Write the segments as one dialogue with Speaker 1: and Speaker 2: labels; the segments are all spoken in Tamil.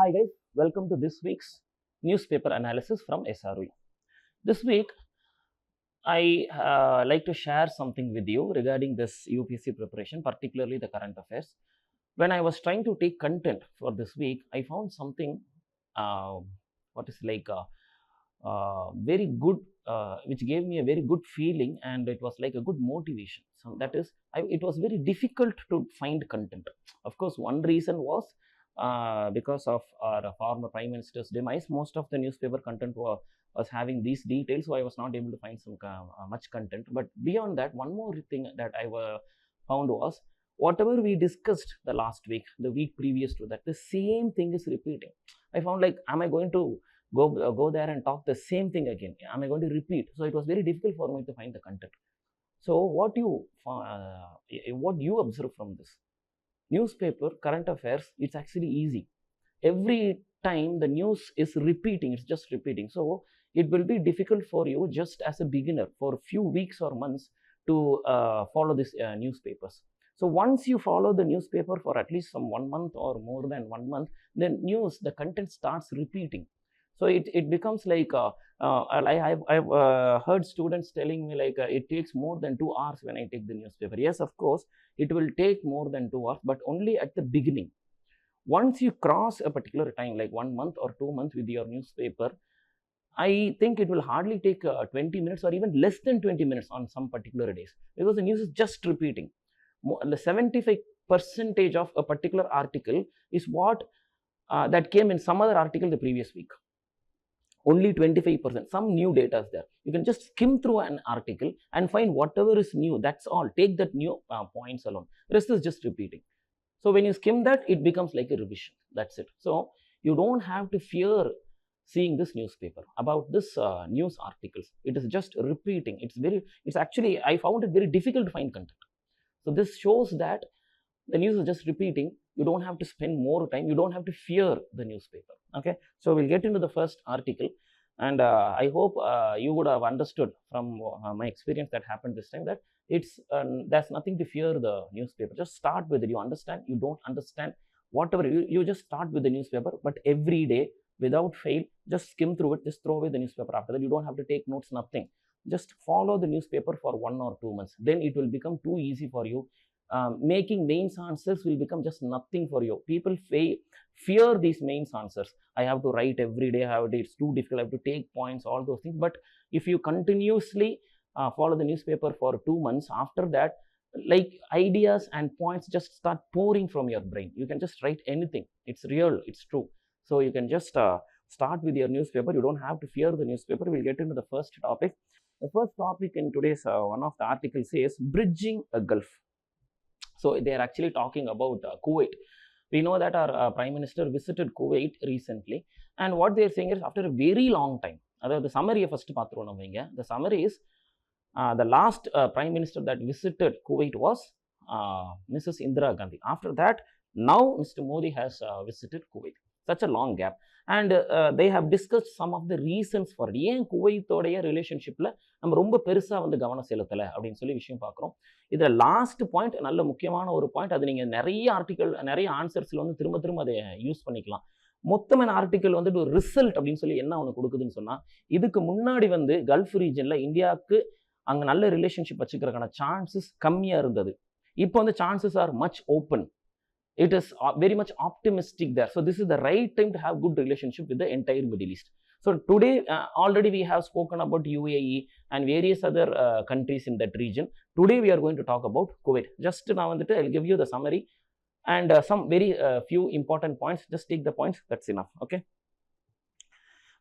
Speaker 1: Hi guys, welcome to this week's newspaper analysis from SRV. This week, I like to share something with you regarding this UPSC preparation, particularly the current affairs. When I was trying to take content for this week, I found something what is like very good, which gave me a very good feeling, and it was like a good motivation. So that is, it was very difficult to find content. Of course, one reason was because of our former Prime Minister's demise. Most of the newspaper content was having these details, so I was not able to find some much content. But beyond that, one more thing that I found was whatever we discussed the last week, the week previous to that, the same thing is repeating. I found like, am I going to go there and talk the same thing again? Am I going to repeat? So it was very difficult for me to find the content. So what you observe from this newspaper current affairs? It's actually easy. Every time the news is repeating, it's just repeating. So it will be difficult for you just as a beginner for a few weeks or months to follow these newspapers. So once you follow the newspaper for at least some 1 month or more than 1 month, then the content starts repeating. So it becomes like I've heard students telling me like it takes more than 2 hours when I take the newspaper. Yes, of course, it will take more than 2 hours, but only at the beginning. Once you cross a particular time, like 1 month or 2 months with your newspaper, I think it will hardly take 20 minutes or even less than 20 minutes on some particular days, because the news is just repeating. The 75% of a particular article is what that came in some other article the previous week. Only 25%, some new data is there. You can just skim through an article and find whatever is new. That's all. Take that new points alone. The rest is just repeating. So when you skim that, it becomes like a revision. That's it. So you don't have to fear seeing this newspaper about this news articles. It is just repeating. It's actually, I found it very difficult to find content. So this shows that the news is just repeating. You don't have to spend more time. You don't have to fear the newspaper. Okay, so we'll get into the first article, and I hope you would have understood from my experience that happened this time that there's nothing to fear the newspaper. Just start with it. You understand, you don't understand, whatever, you just start with the newspaper, but every day without fail, just skim through it. Just throw away the newspaper after that. You don't have to take notes, nothing. Just follow the newspaper for 1 or 2 months. Then it will become too easy for you. Making mains answers will become just nothing for you. People fear these mains answers. I have to write every day. It's too difficult. I have to take points, all those things. But if you continuously follow the newspaper for 2 months, after that, like ideas and points just start pouring from your brain. You can just write anything. It's real. It's true. So you can just start with your newspaper. You don't have to fear the newspaper. We'll get into the first topic. The first topic in today's one of the articles says bridging a gulf. So they are actually talking about Kuwait. We know that our Prime Minister visited Kuwait recently, and what they are saying is after a very long time. The summary first the summary is the last Prime Minister that visited Kuwait was Mrs. Indira Gandhi. After that, now Mr. Modi has visited Kuwait. Such a long gap, and they have discussed some of the reasons for ஏன் குவைத்தோடைய ரிலேஷன்ஷிப்ல நம்ம ரொம்ப பெருசா கவனம் செலுத்தலை அப்படின்னு சொல்லி விஷயம் பார்க்குறோம். இதுல லாஸ்ட் பாயிண்ட் நல்ல முக்கியமான ஒரு பாயிண்ட். அது நீங்க நிறைய ஆர்டிகல், நிறைய ஆன்சர்ஸ்ல திரும்ப அதை யூஸ் பண்ணிக்கலாம். மொத்தமான ஆர்டிகல் ஒரு ரிசல்ட் அப்படின்னு சொல்லி என்ன ஒன்று கொடுக்குதுன்னு சொன்னா, இதுக்கு முன்னாடி கல்ஃப் ரீஜன்ல இந்தியாவுக்கு அங்க நல்ல ரிலேஷன்ஷிப் வச்சுக்கிறதுக்கான சான்சஸ் கம்மியா இருந்தது. இப்போ chances are much open. It is very much optimistic there. So this is the right time to have good relationship with the entire Middle East. So today already we have spoken about UAE and various other countries in that region. Today we are going to talk about Kuwait. Just now I'll give you the summary and some very few important points. Just take the points. That's enough.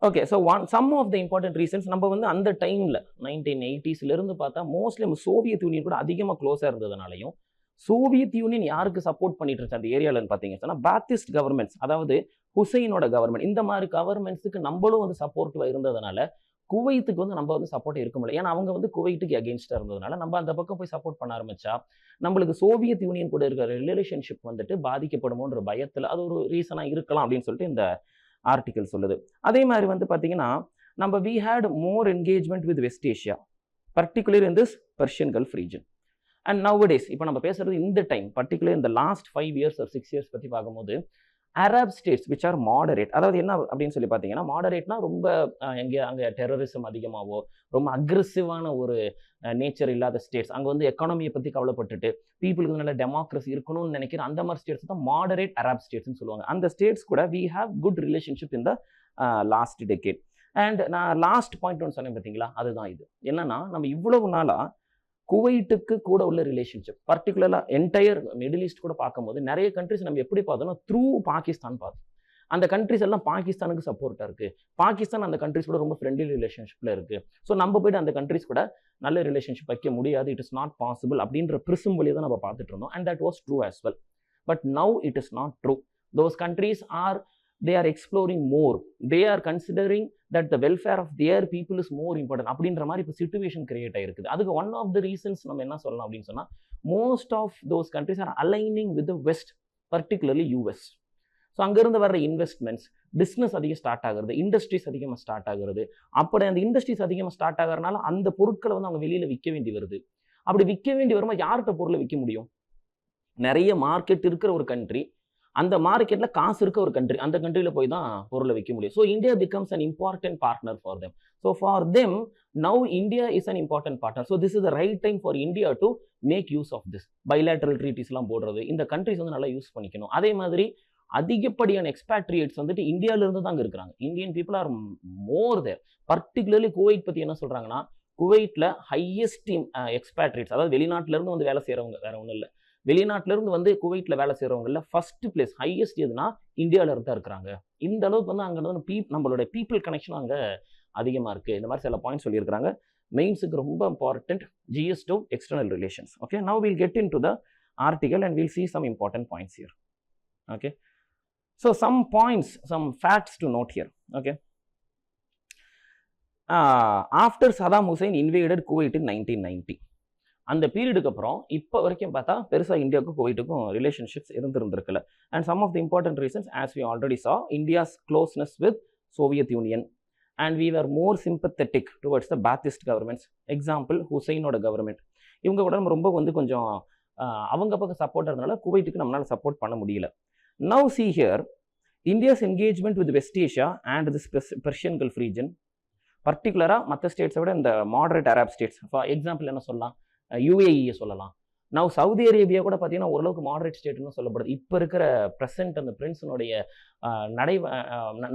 Speaker 1: Okay, so some of the important reasons, நம்ம அந்த டைம்ல 1980s இருந்து பார்த்தா மோஸ்ட்லி சோவியத் யூனியன் கூட அதிகமாக க்ளோஸா இருந்ததுனாலையும், சோவியத் யூனியன் யாருக்கு சப்போர்ட் பண்ணிட்டு இருந்துச்சு அந்த ஏரியாலன்னு பார்த்தீங்கன்னா பாத்திஸ்ட் கவர்மெண்ட்ஸ், அதாவது ஹுசைனோட கவர்மெண்ட். இந்த மாதிரி கவர்மெண்ட்ஸுக்கு நம்மளும் சப்போர்ட்டிவா இருந்ததுனால குவைத்துக்கு நம்ம சப்போர்ட் இருக்க முடியல. ஏன்னா அவங்க குவைத்துக்கு அகேன்ஸ்டா இருந்ததுனால நம்ம அந்த பக்கம் போய் சப்போர்ட் பண்ண ஆரம்பிச்சா நம்மளுக்கு சோவியத் யூனியன் கூட இருக்கிற ரிலேஷன்ஷிப் பாதிக்கப்படுமோன்ற பயத்துல அது ஒரு ரீசனா இருக்கலாம் அப்படின்னு சொல்லிட்டு இந்த ஆர்டிகல் சொல்லுது. அதே மாதிரி பார்த்தீங்கன்னா நம்ம we had more engagement with West Asia, particularly in this Persian Gulf region. And nowadays, இப்போ நம்ம பேசுறது இந்த time, particularly in the last 5 years or 6 years பற்றி பார்க்கும்போது Arab states which are moderate, அதாவது என்ன அப்படின்னு சொல்லி பார்த்தீங்கன்னா, மாடரேட்னா ரொம்ப அங்கே டெரரிசம் அதிகமாகவோ ரொம்ப அக்ரெசிவான ஒரு நேச்சர் இல்லாத ஸ்டேட்ஸ், அங்கே வந்து எக்கானமியை பற்றி கவலைப்பட்டுட்டு பீப்புளுக்கு நல்ல டெமோக்ரஸி இருக்கணும்னு நினைக்கிற அந்த மாதிரி ஸ்டேட்ஸ் தான் மாடரேட் அரப் ஸ்டேட்ஸ்னு சொல்லுவாங்க. அந்த ஸ்டேட்ஸ் கூட we have good relationship in the last decade. And நான் லாஸ்ட் பாயிண்ட் ஒன்று சொன்னேன் பார்த்தீங்களா, அதுதான் இது. என்னன்னா, நம்ம இவ்வளவு நாளாக குவைட்டுக்கு கூட உள்ள ரிலேஷன்ஷிப், பர்டிகுலராக என்டையர் மிடில் ஈஸ்ட் கூட பார்க்கும்போது நிறைய கண்ட்ரிஸ் நம்ம எப்படி பார்த்தோம்னா த்ரூ பாகிஸ்தான் பார்த்தோம். அந்த கண்ட்ரிஸ் எல்லாம் பாகிஸ்தானுக்கு சப்போர்ட்டாக இருக்குது. பாகிஸ்தான் அந்த கண்ட்ரிஸ் கூட ரொம்ப ஃப்ரெண்ட்லி ரிலேஷன்ஷிப்பில் இருக்குது. ஸோ நம்ம போய்ட்டு அந்த கண்ட்ரிஸ் கூட நல்ல ரிலேஷன்ஷிப் வைக்க முடியாது, இட் இஸ் நாட் பாசிபிள் அப்படின்ற பிரிசம் வழியை தான் நம்ம பார்த்துட்டு இருந்தோம். And that was true as well. But now it is not true. Those countries they are exploring more. They are considering that the welfare of their people is more important. அப்படின்ற மாதிரி இப்போ சிச்சுவேஷன் கிரியேட் ஆகிருக்குது. அதுக்கு ஒன் ஆஃப் த ரீசன்ஸ் நம்ம என்ன சொல்லலாம் அப்படின்னு சொன்னால், most of those countries are aligning with the west, particularly US. So அங்கேருந்து வர்ற இன்வெஸ்ட்மெண்ட்ஸ், பிஸ்னஸ் அதிகம் ஸ்டார்ட் ஆகுறது, இண்டஸ்ட்ரீஸ் அதிகமாக ஸ்டார்ட் ஆகுறது. அப்படி அந்த இண்டஸ்ட்ரீஸ் அதிகமாக ஸ்டார்ட் ஆகிறதுனால அந்த பொருட்களை வந்து அவங்க வெளியில் விற்க வேண்டி வருது. அப்படி விற்க வேண்டி வரும்போது யார்கிட்ட பொருளை விற்க முடியும்? நிறைய மார்க்கெட் இருக்கிற ஒரு கண்ட்ரி, அந்த மார்க்கெட்ல காசு இருக்க ஒரு கண்ட்ரி, அந்த கண்ட்ரியில போய் தான் பொருளை விற்க முடியும். So India becomes an important partner for them. So for them now India is an important partner. So this is the right time for India to make use of this. Bilateral ட்ரீட்டிஸ்லாம் போடுறது இந்த கண்ட்ரிஸ் வந்து நல்லா யூஸ் பண்ணிக்கணும். அதே மாதிரி அதிகப்படியான எக்ஸ்பேட்ரியேட்ஸ் வந்துட்டு இந்தியாவிலிருந்து தான் இருக்கிறாங்க. Indian people are more there. Particularly Kuwait பற்றி என்ன சொல்றாங்கன்னா, குவைட்ல ஹையஸ்ட் எக்ஸ்பேட்ரியேட்ஸ், அதாவது வெளிநாட்டில இருந்து வந்து வேலை செய்யறவங்க, வேற ஒன்றும் இல்லை, வெளிநாட்டிலிருந்து வந்து குவைட்ல வேலை செய்யறவங்கள ஃபர்ஸ்ட் பிளேஸ் ஹையஸ்ட் எதுனா இந்தியாவில இருந்தா இருக்கிறாங்க. இந்த அளவுக்கு வந்து அங்க வந்து நம்மளோட பீப்புள் கனெக்ஷன் அங்க அதிகமா இருக்கு. இந்த மாதிரி சில பாயிண்ட் சொல்லியிருக்காங்க. மெயின்ஸுக்கு ரொம்ப important GS2 external relations. Okay, now will get into the article and will see some important points here. Okay, so some points, some facts to note here. Okay, after Saddam Hussein invaded Kuwait in 1990, அந்த பீரியடுக்கு அப்புறம் இப்போ வரைக்கும் பார்த்தா பெருசாக இந்தியாவுக்கும் குவைட்டுக்கும் ரிலேஷன்ஷிப்ஸ் இருந்திருக்கல. And some of the important reasons as we already saw, India's closeness with Soviet Union and we are more sympathetic towards the Baathist governments. Example ஹுசைனோட கவர்மெண்ட், இவங்க கூட நம்ம ரொம்ப வந்து கொஞ்சம் அவங்க பக்கம் சப்போர்ட் இருந்தனால குவைட்டுக்கு நம்மளால் சப்போர்ட் பண்ண முடியல. Now see here, India's engagement with West Asia and this Persian Gulf region, பர்டிகுலராக மற்ற ஸ்டேட்ஸை விட இந்த moderate Arab states, for example என்ன சொல்லலாம், UAE சொல்லலாம். நான் சவுதி அரேபியா கூட பார்த்தீங்கன்னா ஓரளவுக்கு மாடரேட் ஸ்டேட்னு சொல்லப்படுது. இப்போ இருக்கிற ப்ரெசென்ட் அந்த பிரின்ஸனுடைய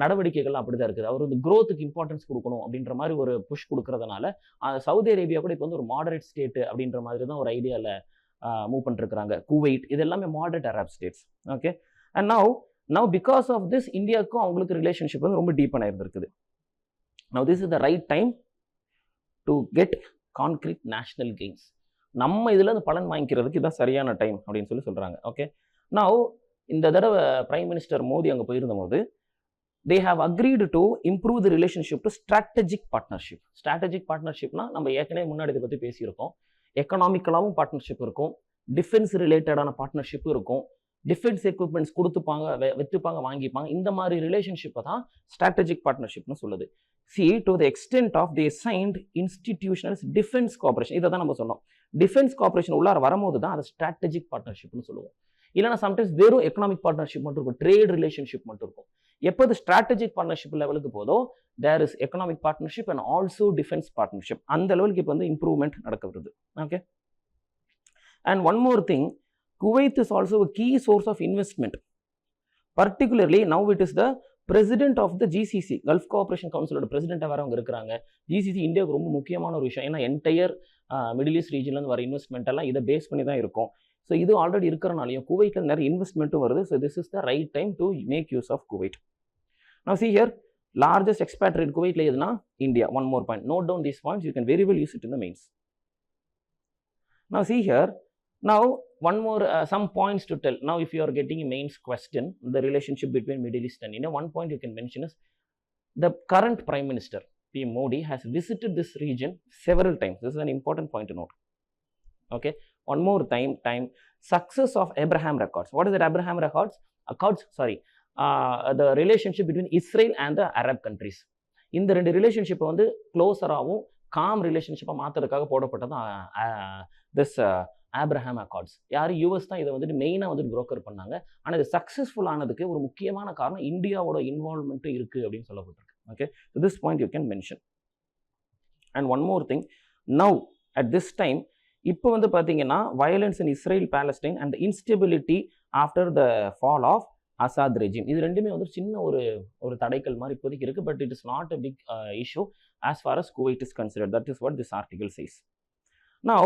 Speaker 1: நடவடிக்கைகள்லாம் அப்படி தான் இருக்குது. அவர் வந்து க்ரோத்துக்கு இம்பார்ட்டன்ஸ் கொடுக்கணும் அப்படின்ற மாதிரி ஒரு புஷ் கொடுக்கறதுனால சவுதி அரேபியா கூட இப்போ வந்து ஒரு மாடரேட் ஸ்டேட் அப்படின்ற மாதிரி தான் ஒரு ஐடியாவில் மூவ் பண்ணிருக்கிறாங்க. குவைட் இது எல்லாமே moderate Arab states. Okay, and now because of this இந்தியாவுக்கும் அவங்களுக்கு ரிலேஷன்ஷிப் வந்து ரொம்ப டீப்பனாக இருந்திருக்குது. Now this is the right time to get concrete national gains. நம்ம இதில் அந்த பலன் வாங்கிக்கிறதுக்கு இதுதான் சரியான டைம் அப்படின்னு சொல்கிறாங்க. ஓகே, நவ் இந்த தடவை பிரைம் மினிஸ்டர் மோடி அங்கே போயிருந்த போது they have agreed to improve the relationship to strategic partnership. Strategic பார்ட்னர்ஷிப்னா நம்ம ஏற்கனவே முன்னாடி இதை பற்றி பேசியிருக்கோம். எக்கனாமிக்கலாகவும் பார்ட்னர்ஷிப் இருக்கும், டிஃபென்ஸ் ரிலேட்டடான பார்ட்னர்ஷிப்பும் இருக்கும், டிஃபென்ஸ் எக்யூப்மெண்ட்ஸ் கொடுத்துப்பாங்க, விற்றுப்பாங்க, வாங்கிப்பாங்க. இந்த மாதிரி ரிலேஷன்ஷிப்பை தான் ஸ்ட்ராட்டஜிக் பார்ட்னர்ஷிப்னு சொல்லுது. See, to the extent of they signed institutional defense cooperation, இதை தான் நம்ம சொன்னோம். டிஃபென்ஸ் கோஆபரேஷன் உள்ளார வரும்போது தான் அது ஸ்ட்ராட்டஜிக் பார்ட்னர்ஷிப்னு சொல்லுவோம். இல்லைனா சம்டைம்ஸ் வெறும் எக்கனாமிக் பார்ட்னர்ஷிப் மட்டும் இருக்கும், ட்ரேட் ரிலேஷன்ஷிப் மட்டும் இருக்கும். எப்போ இது ஸ்ட்ராட்டஜிக் பார்ட்னர்ஷிப் லெவலுக்கு போதோ there is economic partnership and also defence partnership. அந்த லெவலுக்கு இப்போ வந்து இம்ப்ரூவ்மெண்ட் நடக்க வருது. Okay, and one more thing, Kuwait is also a key source of investment. Particularly now it is the president of the GCC, Gulf Cooperation Council ஓட பிரசிடென்ட்டாக வேறு அவங்க இருக்கிறாங்க. GCC இந்தியாவுக்கு ரொம்ப முக்கியமான ஒரு விஷயம். ஏன்னா என்டையர் மிடில் ஈஸ்ட் ரீஜன்லேருந்து வர இன்வெஸ்ட்மெண்ட் எல்லாம் இதை பேஸ் பண்ணி தான் இருக்கும். ஸோ இது ஆல்ரெடி இருக்கிறனாலையும் குவைட்டில் நிறைய இன்வெஸ்ட்மெண்ட்டும் வருது. So this is the right time to make use of Kuwait. Now see here, largest expatriate குவைட்ல எதுனா India. One more point, note down these points, you can very well use it in the mains. Now see here, now one more some points to tell. Now if you are getting a mains question, the relationship between Middle East and India, one point you can mention is the current Prime Minister PM Modi has visited this region several times. This is an important point to note. Okay, one more time, success of Abraham Accords. What is that Abraham Accords? The relationship between Israel and the Arab countries. இந்த ரெண்டு ரிலேஷன்ஷிப்பை வந்து க்ளோஸராகவும் காம் ரிலேஷன்ஷிப்பை மாற்றுறதுக்காக போடப்பட்டது திஸ் ஆப்ரஹாம் அக்கார்ட்ஸ். யார்? யூஎஸ் தான் இதை வந்துட்டு மெயினாக வந்துட்டு புரோக்கர் பண்ணாங்க. ஆனால் இது சக்ஸஸ்ஃபுல் ஆனதுக்கு ஒரு முக்கியமான காரணம் இந்தியாவோட இன்வால்வ்மெண்ட்டும் இருக்குது அப்படின்னு சொல்லப்பட்டிருக்கு. Okay, this point you can mention. And one more thing, now at this time இப்போ வந்து பார்த்தீங்கன்னா violence in Israel Palestine and instability after the fall of Assad regime, இது ரெண்டுமே வந்து சின்ன ஒரு தடைக்கல் மாதிரி இப்போதைக்கு இருக்குது. But it is not a big issue as far as Kuwait is considered. That is what this article says. Now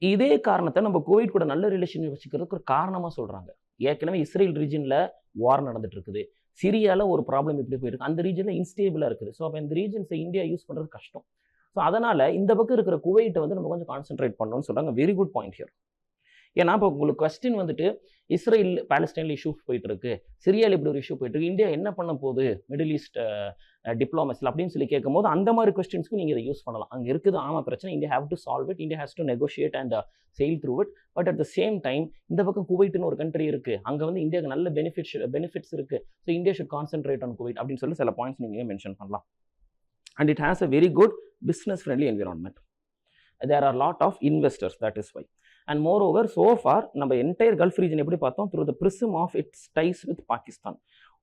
Speaker 1: இதே காரணத்தை நம்ம குவைட் கூட நல்ல ரிலேஷன் வச்சுக்கிறதுக்கு ஒரு காரணமாக சொல்கிறாங்க. ஏற்கனவே இஸ்ரேல் ரீஜனில் வார் நடந்துட்டு இருக்குது, சிரியாவில் ஒரு ப்ராப்ளம் இப்படி போயிருக்கு, அந்த ரீஜனில் இன்ஸ்டேபிளாக இருக்குது. ஸோ அப்போ இந்த ரீஜன்ஸை இந்தியா யூஸ் பண்ணுறது கஷ்டம். ஸோ அதனால் இந்த பக்கம் இருக்கிற குவைட்டை வந்து நம்ம கொஞ்சம் கான்சென்ட்ரேட் பண்ணணும்னு சொல்கிறாங்க. Very good point here. ஏன்னா இப்போ உங்களுக்கு கொஸ்டின் வந்துட்டு இஸ்ரேல் பாலஸ்டைனில் இஷ்யூ போயிட்டு இருக்கு, சிரியாவில் இப்படி ஒரு இஷ்யூ போயிட்டு இருக்கு, இந்தியா என்ன பண்ண போகுது மிடில் ஈஸ்ட் டிப்ளமசியில் அப்படின்னு சொல்லி கேட்கும்போது அந்த மாதிரி கொஸ்டின்ஸ்க்கு நீங்கள் இதை யூஸ் பண்ணலாம். அங்கே இருக்குது ஆமாம் பிரச்சனை, India have to solve it, India has to negotiate and sail through it. But at the same time இந்த பக்கம் குவைட்னு ஒரு கண்ட்ரி இருக்குது, அங்கே வந்து இந்தியாவுக்கு நல்ல பெனிஃபிட்ஸ் இருக்குது. So India should concentrate on Kuwait அப்படின்னு சொல்லி சில பாயிண்ட்ஸ் நீங்கள் மென்ஷன் பண்ணலாம். And it has a very good business friendly environment. There are lot of investors, that is why. And moreover, so far நம்ம என்டையர் கல்ஃப் ரீஜன் எப்படி பார்த்தோம், through the prism of its ties with Pakistan.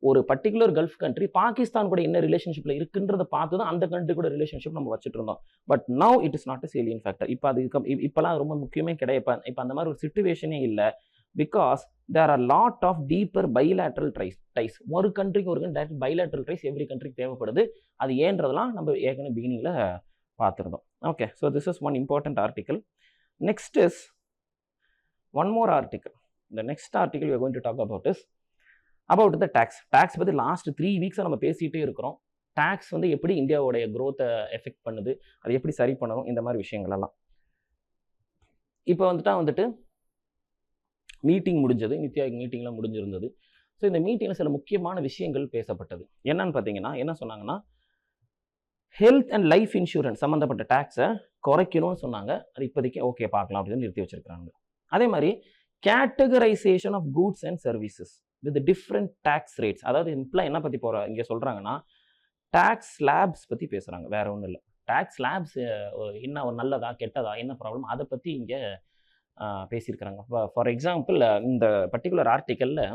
Speaker 1: ஒரு பர்டிகுலர் கல்ஃப் கண்ட்ரி பாகிஸ்தான் கூட என்ன ரிலேஷன்ஷிப்ல இருக்குன்றத பார்த்து தான் அந்த கண்ட்ரி கூட ரிலேஷன்ஷிப் நம்ம வச்சுட்டு இருந்தோம். But now it is not a salient factor. இப்போ அது இப்போலாம் ரொம்ப முக்கியமே கிடையாது. இப்போ அந்த மாதிரி ஒரு சிச்சுவேஷனே இல்லை. Because there are lot of deeper bilateral ties. ஒரு கண்ட்ரிக்கு ஒரு டைரக்ட் பைலேட்ரல் டைஸ் எவ்ரி கண்ட்ரிக்கு தேவைப்படுது. அது ஏன்றதெல்லாம் நம்ம ஏற்கனவே பிகினிங்ல பார்த்துருந்தோம். Okay, so this is one important article. Next is one more article. The next article we are going to talk about is about the tax. Tax பற்றி லாஸ்ட் 3 வீக்ஸாக நம்ம பேசிகிட்டே இருக்கிறோம். டேக்ஸ் வந்து எப்படி இந்தியாவோடைய க்ரோத்தை எஃபெக்ட் பண்ணுது, அதை எப்படி சரி பண்ணணும், இந்த மாதிரி விஷயங்களெல்லாம். இப்போ வந்துட்டு மீட்டிங் முடிஞ்சது, நித்தி ஆயோக் மீட்டிங்லாம் முடிஞ்சிருந்தது. ஸோ இந்த மீட்டிங்கில் சில முக்கியமான விஷயங்கள் பேசப்பட்டது. என்னன்னு பார்த்தீங்கன்னா என்ன சொன்னாங்கன்னா, ஹெல்த் அண்ட் லைஃப் இன்சூரன்ஸ் சம்மந்தப்பட்ட டேக்ஸை குறைக்கணும்னு சொன்னாங்க. அது இப்போதைக்கு ஓகே பார்க்கலாம் அப்படின்னு நிறுத்தி வச்சிருக்காங்க. அதே மாதிரி categorization of goods and services with different tax rates. அதாவது என்ன பற்றி இங்கே சொல்கிறாங்கன்னா டேக்ஸ் ஸ்லாப்ஸ் பற்றி பேசுகிறாங்க, வேற ஒன்றும் இல்லை. டேக்ஸ் ஸ்லாப்ஸ் என்ன ஒரு நல்லதா கெட்டதா என்ன ப்ராப்ளம் அதை பற்றி இங்கே பேசியிருக்கிறாங்க. ஃபார் எக்ஸாம்பிள் இந்த பர்டிகுலர் ஆர்டிக்கலில்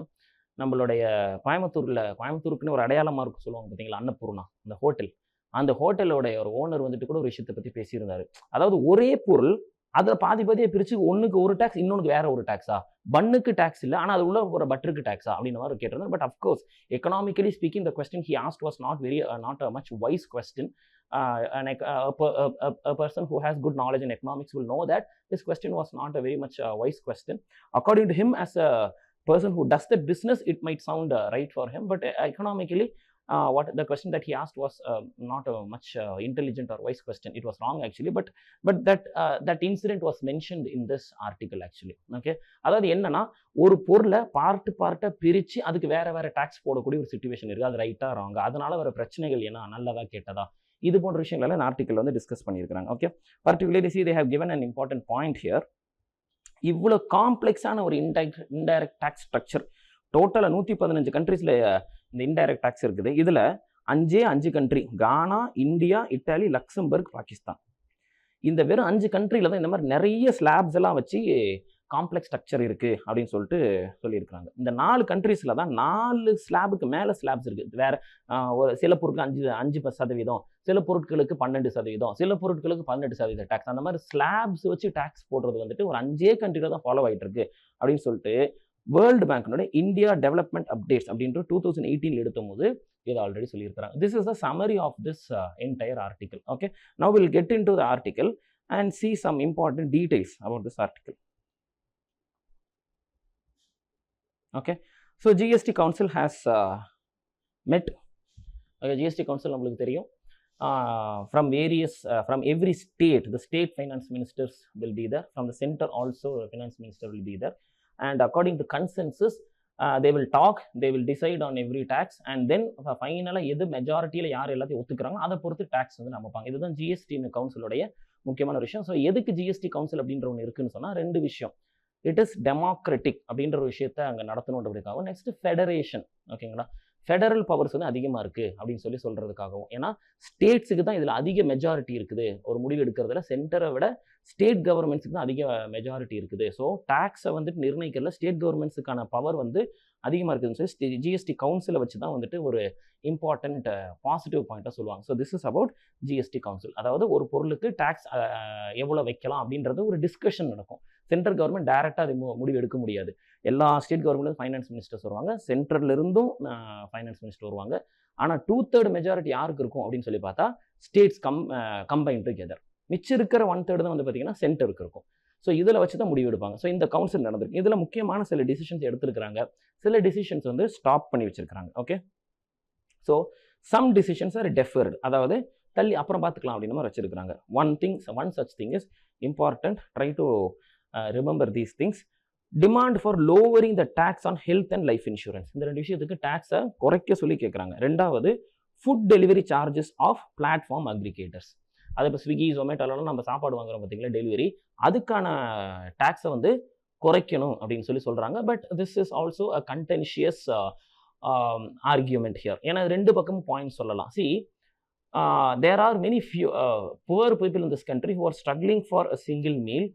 Speaker 1: நம்மளுடைய கோயம்புத்தூருக்குன்னு ஒரு அடையாளமாக இருக்கும் சொல்லுவாங்க பார்த்தீங்களா, அன்னபூர்ணா அந்த ஹோட்டலோடைய ஒரு ஓனர் வந்துட்டு கூட ஒரு விஷயத்தை பற்றி பேசியிருந்தாரு. அதாவது ஒரே பொருள் அதில் பாதியை பிரித்து ஒன்றுக்கு ஒரு டேக்ஸ் இன்னொன்று வேற ஒரு டேக்ஸா, பன்னுக்கு டேக்ஸ் இல்லை ஆனால் அது உள்ள ஒரு பட்டருக்கு டேக்ஸா அப்படின்னு மாதிரி கேட்டிருந்தார். But of course economically speaking the question he asked was not a much wise question. A person who has good knowledge in economics will know that this question was not a very much wise question. According to him, as a person who does the business, it might sound right for him, but economically what the question that he asked was not a much intelligent or wise question. It was wrong actually, but that incident was mentioned in this article actually. Okay, அதாவது என்னன்னா ஒரு பொருளை பார்ட்டா பிரித்து அதுக்கு வேற டாக்ஸ் போடக்கூடிய ஒரு சிச்சுவேஷன் இருக்குது. அது ரைட்டா ராங்கா, அதனால வர பிரச்சனைகள் என்ன, நல்லதா கெட்டதா, இது போன்ற விஷயங்கள் இந்த ஆர்டிக்கல் வந்து டிஸ்கஸ் பண்ணியிருக்காங்க. Okay, particularly see they have given an important point here. இவ்வளோ காம்ப்ளெக்ஸான ஒரு இன்டைரக்ட் டாக்ஸ் ஸ்ட்ரக்சர் டோட்டலாக 115 கண்ட்ரீஸில் இந்த இன்டைரக்ட் டாக்ஸ் இருக்குது. இதில் 5 கண்ட்ரி, கானா, இந்தியா, இட்டாலி, லக்சம்பர்க், பாகிஸ்தான். இந்த வெறும் 5 கண்ட்ரியில் தான் இந்த மாதிரி நிறைய ஸ்லாப்ஸ் எல்லாம் வச்சு காம்ப்ளெக்ஸ் ஸ்ட்ரக்சர் இருக்குது அப்படின்னு சொல்லியிருக்காங்க. இந்த 4 கண்ட்ரீஸில் தான் 4 ஸ்லாபுக்கு மேலே ஸ்லாப்ஸ் இருக்குது. வேறு சில பொருட்களுக்கு 5%, சில பொருட்களுக்கு 12%, சில பொருட்களுக்கு 18% டேக்ஸ். அந்த மாதிரி ஸ்லாப்ஸ் வச்சு டேக்ஸ் போடுறது வந்துட்டு ஒரு 5 கண்ட்ரியில் தான் ஃபாலோ ஆகிட்டு இருக்கு அப்படின்னு சொல்லிட்டு வேர்ல்டு பேங்க்னோட இந்தியா டெவலப்மெண்ட் அப்டேட்ஸ் அப்படின்ற 2018 எடுத்தும் போது இது ஆல்ரெடி சொல்லியிருக்காங்க. This is the summary of this entire article. Okay, now will get into the article and see some important details about this article. Okay, so GST Council has met. Okay, GST Council நம்மளுக்கு தெரியும், from every state, the state finance ministers will be there. From the center also finance minister will be there. And according to consensus, they will talk, they will decide on every tax, and then ஃபைனலாக எது மெஜாரிட்டியில் யார் எல்லாத்தையும் ஒத்துக்கிறாங்க அதை பொறுத்து டேக்ஸ் வந்து நமப்பாங்க. இதுதான் ஜிஎஸ்டி கவுன்சிலோடைய முக்கியமான விஷயம். ஸோ எதுக்கு ஜிஎஸ்டி கவுன்சில் அப்படின்ற ஒன்று இருக்குன்னு சொன்னால் 2 விஷயம். இட் இஸ் டெமோக்ராட்டிக் அப்படின்ற ஒரு விஷயத்த அங்கே நடத்தணுன்றதுக்காக. Next federation. ஓகேங்களா, ஃபெடரல் பவர்ஸ் வந்து அதிகமாக இருக்குது அப்படின்னு சொல்கிறதுக்காகவும். ஏன்னா ஸ்டேட்ஸுக்கு தான் இதில் அதிக மெஜாரிட்டி இருக்குது. ஒரு முடிவு எடுக்கிறதுல சென்டரை விட ஸ்டேட் கவர்மெண்ட்ஸுக்கு தான் அதிக மெஜாரிட்டி இருக்குது. ஸோ டேக்ஸை வந்துட்டு நிர்ணயிக்கிறதுல ஸ்டேட் கவர்மெண்ட்ஸுக்கான பவர் வந்து அதிகமாக இருக்குதுன்னு சொல்லி ஜிஎஸ்டி கவுன்சிலை வச்சு தான் வந்துட்டு ஒரு இம்பார்ட்டன்ட் பாசிட்டிவ் பாயிண்ட்டாக சொல்லுவாங்க. So this is about GST council. அதாவது ஒரு பொருளுக்கு டேக்ஸ் எவ்வளோ வைக்கலாம் அப்படின்றது ஒரு டிஸ்கஷன் நடக்கும். சென்ட்ரல் கவர்மெண்ட் டைரெக்டாக அது முடிவு எடுக்க முடியாது. எல்லா ஸ்டேட் கவர்மெண்ட்டும் ஃபைனான்ஸ் மினிஸ்டர்ஸ் வருவாங்க, சென்ட்ரல்லிருந்தும் ஃபைனான்ஸ் மினிஸ்டர் வருவாங்க. ஆனால் 2/3 மெஜாரிட்டி யாருக்கு இருக்கும் அப்படின்னு சொல்லி பார்த்தா ஸ்டேட்ஸ் கம்பைன் டுகெதர். மிச்சம் இருக்கிற 1/3 தான் வந்து பார்த்தீங்கன்னா சென்டருக்கு இருக்கும். ஸோ இதில் வச்சு தான் முடிவு எடுப்பாங்க. ஸோ இந்த கவுன்சில் நடந்திருக்கு. இதில் முக்கியமான சில டிசிஷன்ஸ் எடுத்துருக்காங்க, சில டிசிஷன்ஸ் வந்து ஸ்டாப் பண்ணி வச்சிருக்காங்க. Okay, so some decisions are deferred, அதாவது தள்ளி அப்புறம் பார்த்துக்கலாம் அப்படின்னு மாதிரி வச்சிருக்காங்க. One such thing is important, try to remember these things. Demand for lowering the tax on health and life insurance. இந்த 2 விஷயத்துக்கு டேக்ஸை குறைக்க சொல்லி கேட்குறாங்க. 2வது food delivery charges of platform aggregators. அது இப்போ ஸ்விக்கி ஜொமேட்டோலாம் நம்ம சாப்பாடு வாங்குறோம் பார்த்தீங்களா, டெலிவரி, அதுக்கான டேக்ஸை வந்து குறைக்கணும் அப்படின்னு சொல்கிறாங்க. But this is also a contentious argument here. ஏன்னா 2 பக்கமும் பாயிண்ட் சொல்லலாம். there are many few poor people in this country who are struggling for a single meal.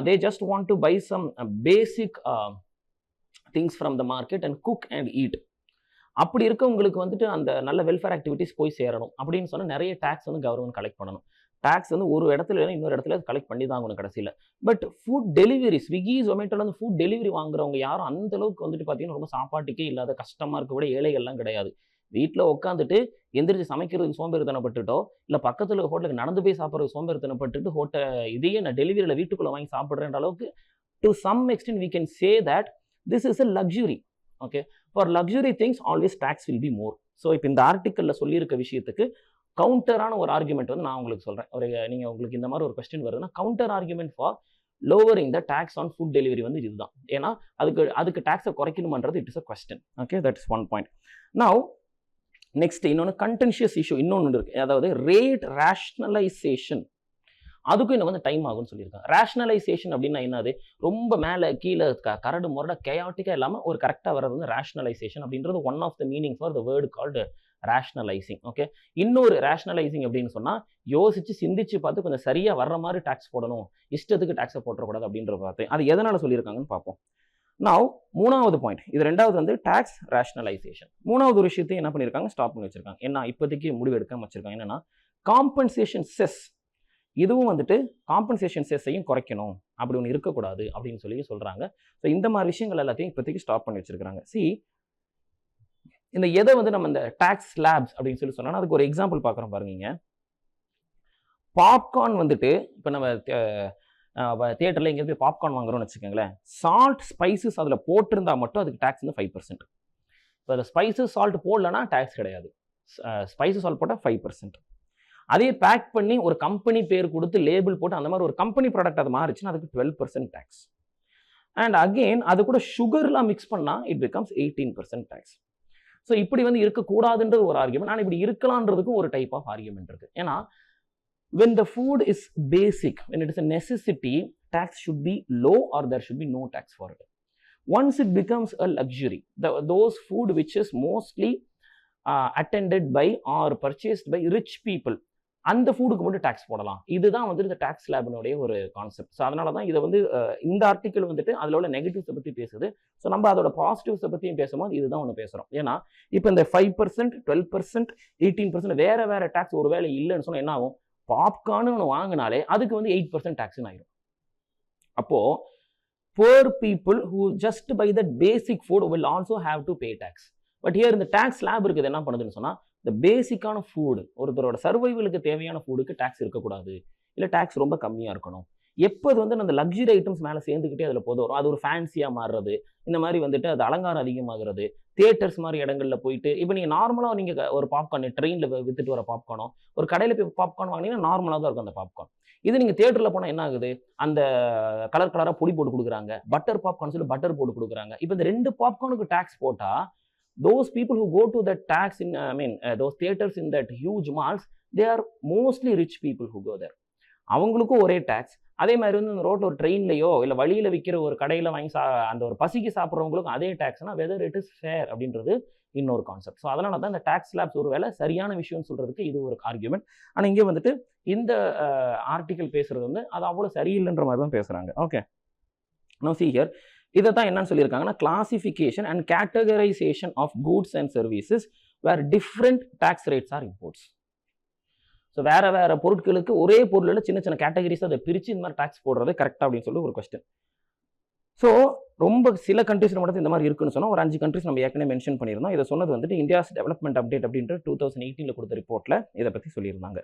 Speaker 1: They just want to buy some basic things from the market and cook and eat. அப்படி இருக்கவங்களுக்கு வந்துட்டு அந்த நல்ல வெல்ஃபேர் ஆக்டிவிட்டிஸ் போய் சேரணும் அப்படின்னு சொன்னால் நிறைய டேக்ஸ் வந்து கவர்மெண்ட் கலெக்ட் பண்ணணும். டேக்ஸ் வந்து ஒரு இடத்துல இன்னொரு இடத்துல கலெக்ட் பண்ணி தான் ஆகணும் கடைசியில். பட் ஃபுட் டெலிவரி, ஸ்விக்கி ஜொமேட்டோவில் வந்து ஃபுட் டெலிவரி வாங்குறவங்க யாரும் அந்த அளவுக்கு வந்துட்டு பார்த்தீங்கன்னா ரொம்ப சாப்பாட்டுக்கே இல்லாத கஷ்டமாக இருக்க கூட ஏழைகள்லாம் கிடையாது. வீட்டில் உட்காந்துட்டு எந்திரிச்சு சமைக்கிறதுக்கு சோம்பேறித்தனப்பட்டுட்டோ, இல்லை பக்கத்தில் ஹோட்டலுக்கு நடந்து போய் சாப்பிட்றது சோம்பேறித்தனப்பட்டுட்டு இதையே நான் டெலிவரியில் வீட்டுக்குள்ளே வாங்கி சாப்பிட்றேன்ற அளவுக்கு to some extent we can say that this is a luxury. Okay, for luxury things always tax will be more. So இப்போ இந்த ஆர்டிக்கலில் சொல்லியிருக்க விஷயத்துக்கு கவுண்டரான ஒரு ஆர்குமெண்ட் வந்து நான் உங்களுக்கு சொல்கிறேன். நீங்கள் உங்களுக்கு இந்த மாதிரி ஒரு கொஸ்டின் வருதுன்னா counter argument for lowering the tax on food delivery வந்து இதுதான். ஏன்னா அதுக்கு டேக்ஸை குறைக்கணுமன்றது it is a question. Okay, that is one point. Now next இன்னொன்று கண்டென்ஷியஸ் இஷ்யூ இன்னொன்று இருக்கு, அதாவது ரேட் ரேஷ்னலைசேஷன். அதுக்கும் இன்னும் வந்து டைம் ஆகும்னு சொல்லியிருக்காங்க. ரேஷ்னலைசேஷன் அப்படின்னா என்னது, ரொம்ப மேலே கீழே கரடு முரட கேயாட்டிக்காக இல்லாமல் ஒரு கரெக்டாக வர்றது வந்து ரேஷ்னலைசேஷன் அப்படின்றது one of the meaning for the word called rationalising. Okay, இன்னொரு ரேஷ்னலைசிங் அப்படின்னு சொன்னால் யோசிச்சு சிந்திச்சு பார்த்து கொஞ்சம் சரியாக வர்ற மாதிரி டேக்ஸ் போடணும், இஷ்டத்துக்கு டேக்ஸை போட்டக்கூடாது அப்படின்ற பார்த்து அது எதனால் சொல்லியிருக்காங்கன்னு பார்ப்போம். நவ் 3வது பாயிண்ட், இது 2வது வந்து டேக்ஸ் ரேஷ்னலைசேஷன். 3வது ஒரு விஷயத்தையும் என்ன பண்ணியிருக்காங்க, ஸ்டாப் பண்ணி வச்சிருக்காங்க. என்ன இப்போதைக்கு முடிவு எடுக்காம வச்சிருக்காங்க, என்னன்னா காம்பன்சேஷன் செஸ். இதுவும் வந்துட்டு காம்பன்சேஷன் செஸ்ஸையும் குறைக்கணும், அப்படி ஒன்று இருக்கக்கூடாது அப்படின்னு சொல்கிறாங்க. ஸோ இந்த மாதிரி விஷயங்கள் எல்லாத்தையும் இப்போதைக்கு ஸ்டாப் பண்ணி வச்சிருக்காங்க. இந்த எதை வந்து நம்ம இந்த டாக்ஸ் ஸ்லாப்ஸ் அப்படின்னு சொன்னா அதுக்கு ஒரு எக்ஸாம்பிள் பார்க்குறோம் பாருங்க. பாப்கார்ன் வந்துட்டு இப்போ நம்ம தியேட்டரில் எங்கேயும் போய் பாப்கார்ன் வாங்குறோம்னு வச்சுக்கோங்களேன், சால்ட் ஸ்பைசஸ் அதில் போட்டிருந்தா மட்டும் அதுக்கு டேக்ஸ் வந்து 5%. இப்போ அதில் ஸ்பைசஸ் சால்ட் போடலன்னா டேக்ஸ் கிடையாது. ஸ்பைசஸ் சால்ட் போட்டால் 5%. அதே பேக் பண்ணி ஒரு கம்பெனி பேர் கொடுத்து லேபிள் போட்டு அந்த மாதிரி ஒரு கம்பெனி ப்ராடக்ட் அது மாறிச்சுன்னா அதுக்கு 12% டேக்ஸ். அண்ட் அகெயின் அது கூட சுகர்லாம் மிக்ஸ் பண்ணால் இட் பிகம்ஸ் 18% டேக்ஸ். ஸோ இப்படி வந்து இருக்கக்கூடாதுன்றது ஒரு ஆர்கியூமெண்ட். ஆனால் இப்படி இருக்கலான்றதுக்கும் ஒரு டைப் ஆஃப் ஆர்கியூமெண்ட் இருக்கு. ஏன்னா when the food is basic, when it is a necessity, tax should be low or there should be no tax for it. Once it becomes a luxury, those food which is mostly attended by or purchased by rich people, அந்த ஃபுட்டுக்கு மட்டும் டேக்ஸ் போடலாம். இதுதான் வந்துட்டு இந்த டேக்ஸ் ஸ்லாபினுடைய ஒரு கான்செப்ட். ஸோ அதனால தான் இதை வந்து இந்த ஆர்டிக்கல் வந்துட்டு அதில் உள்ள நெகட்டிவ்ஸை பற்றி பேசுது. ஸோ நம்ம அதோட பாசிட்டிவ்ஸை பற்றியும் பேசும்போது இதுதான் ஒன்று பேசுகிறோம். ஏன்னா இப்போ இந்த 5%, 12%, 18% வேற வேற டேக்ஸ் ஒரு வேலை இல்லைன்னு சொன்னால் என்ன ஆகும், பாப்கார்னு ஒன்று வாங்கினாலே அதுக்கு வந்து 8% டேக்ஸ்ன்னு ஆயிடும். அப்போ poor people who just buy that basic food will also have to pay tax. But here இந்த டேக்ஸ் ஸ்லாப் இருக்குது என்ன பண்ணுதுன்னு சொன்னால், இந்த பேசிக்கான ஃபுட் ஒருத்தரோட சர்வைவலுக்கு தேவையான ஃபுட்டுக்கு டேக்ஸ் இருக்கக்கூடாது, இல்லை டேக்ஸ் ரொம்ப கம்மியாக இருக்கணும். எப்போ அது வந்து அந்த லக்ஸரி ஐட்டம்ஸ் மேலே சேர்ந்துக்கிட்டே அதில் போதும் வரும், அது ஒரு ஃபேன்சியாக மாறுறது, இந்த மாதிரி வந்துட்டு அது அலங்காரம் அதிகமாகிறது, தியேட்டர்ஸ் மாதிரி இடங்களில் போயிட்டு இப்போ நீங்கள் நார்மலாக நீங்கள் ஒரு பாப்கார்ன் ட்ரெயினில் வித்துட்டு வர பாப்கார்னோ ஒரு கடையில் போய் பாப்கார்ன் வாங்கினீங்கன்னா நார்மலாக தான் இருக்கும் அந்த பாப்கார்ன். இது நீங்கள் தியேட்டரில் போனால் என்ன ஆகுது, அந்த கலர் கலராக பொடி போட்டு கொடுக்குறாங்க, பட்டர் பாப்கார்ன் சொல்லி பட்டர் போட்டு கொடுக்குறாங்க. இப்போ இந்த 2 பாப்கார்னுக்கு டேக்ஸ் போட்டால் those people who go to that tax in those theaters in that huge malls, they are mostly rich people who go there. அவங்களுக்கும் ஒரே டேக்ஸ். அதே மாதிரி வந்து இந்த ரோட்டில் ஒரு ட்ரெயின்லையோ இல்லை வழியில் விற்கிற ஒரு கடையில் வாங்கி அந்த ஒரு பசிக்கு சாப்பிட்றவங்களுக்கும் அதே டேக்ஸ்னா வெதர் இட் இஸ் ஃபேர் அப்படின்றது இன்னொரு கான்செப்ட். ஸோ அதனால தான் இந்த டேக்ஸ் ஸ்லாப்ஸ் ஒரு வேலை சரியான விஷயம்னு சொல்றதுக்கு இது ஒரு ஆர்கியூமெண்ட். ஆனால் இங்கே வந்துட்டு இந்த ஆர்டிக்கல் பேசுறது வந்து அது அவ்வளோ சரியில்லைன்ற மாதிரி தான் பேசுறாங்க. ஓகே, நோ see here, இதை தான் என்னன்னு சொல்லியிருக்காங்கன்னா classification and categorization of goods and services where different tax rates are imports. So வேற வேற பொருட்களுக்கு ஒரே பொருளில் சின்ன சின்ன கேட்டகரிஸ் அதை பிரித்து இந்த மாதிரி டேக்ஸ் போடுறது கரெக்டாக அப்படின்னு சொல்லி ஒரு கொஸ்டின். ஸோ ரொம்ப சில கண்ட்ரீஸில் மட்டும் இந்த மாதிரி இருக்குன்னு சொன்னால் ஒரு 5 கண்ட்ரிஸ் நம்ம ஏற்கனவே மென்ஷன் பண்ணியிருந்தோம். இதை சொன்னது வந்துட்டு இந்தியாஸ் டெவலப்மெண்ட் அப்டேட் அப்படின்ற 2018 கொடுத்த ரிப்போர்ட்டில் இதை பற்றி சொல்லியிருந்தாங்க.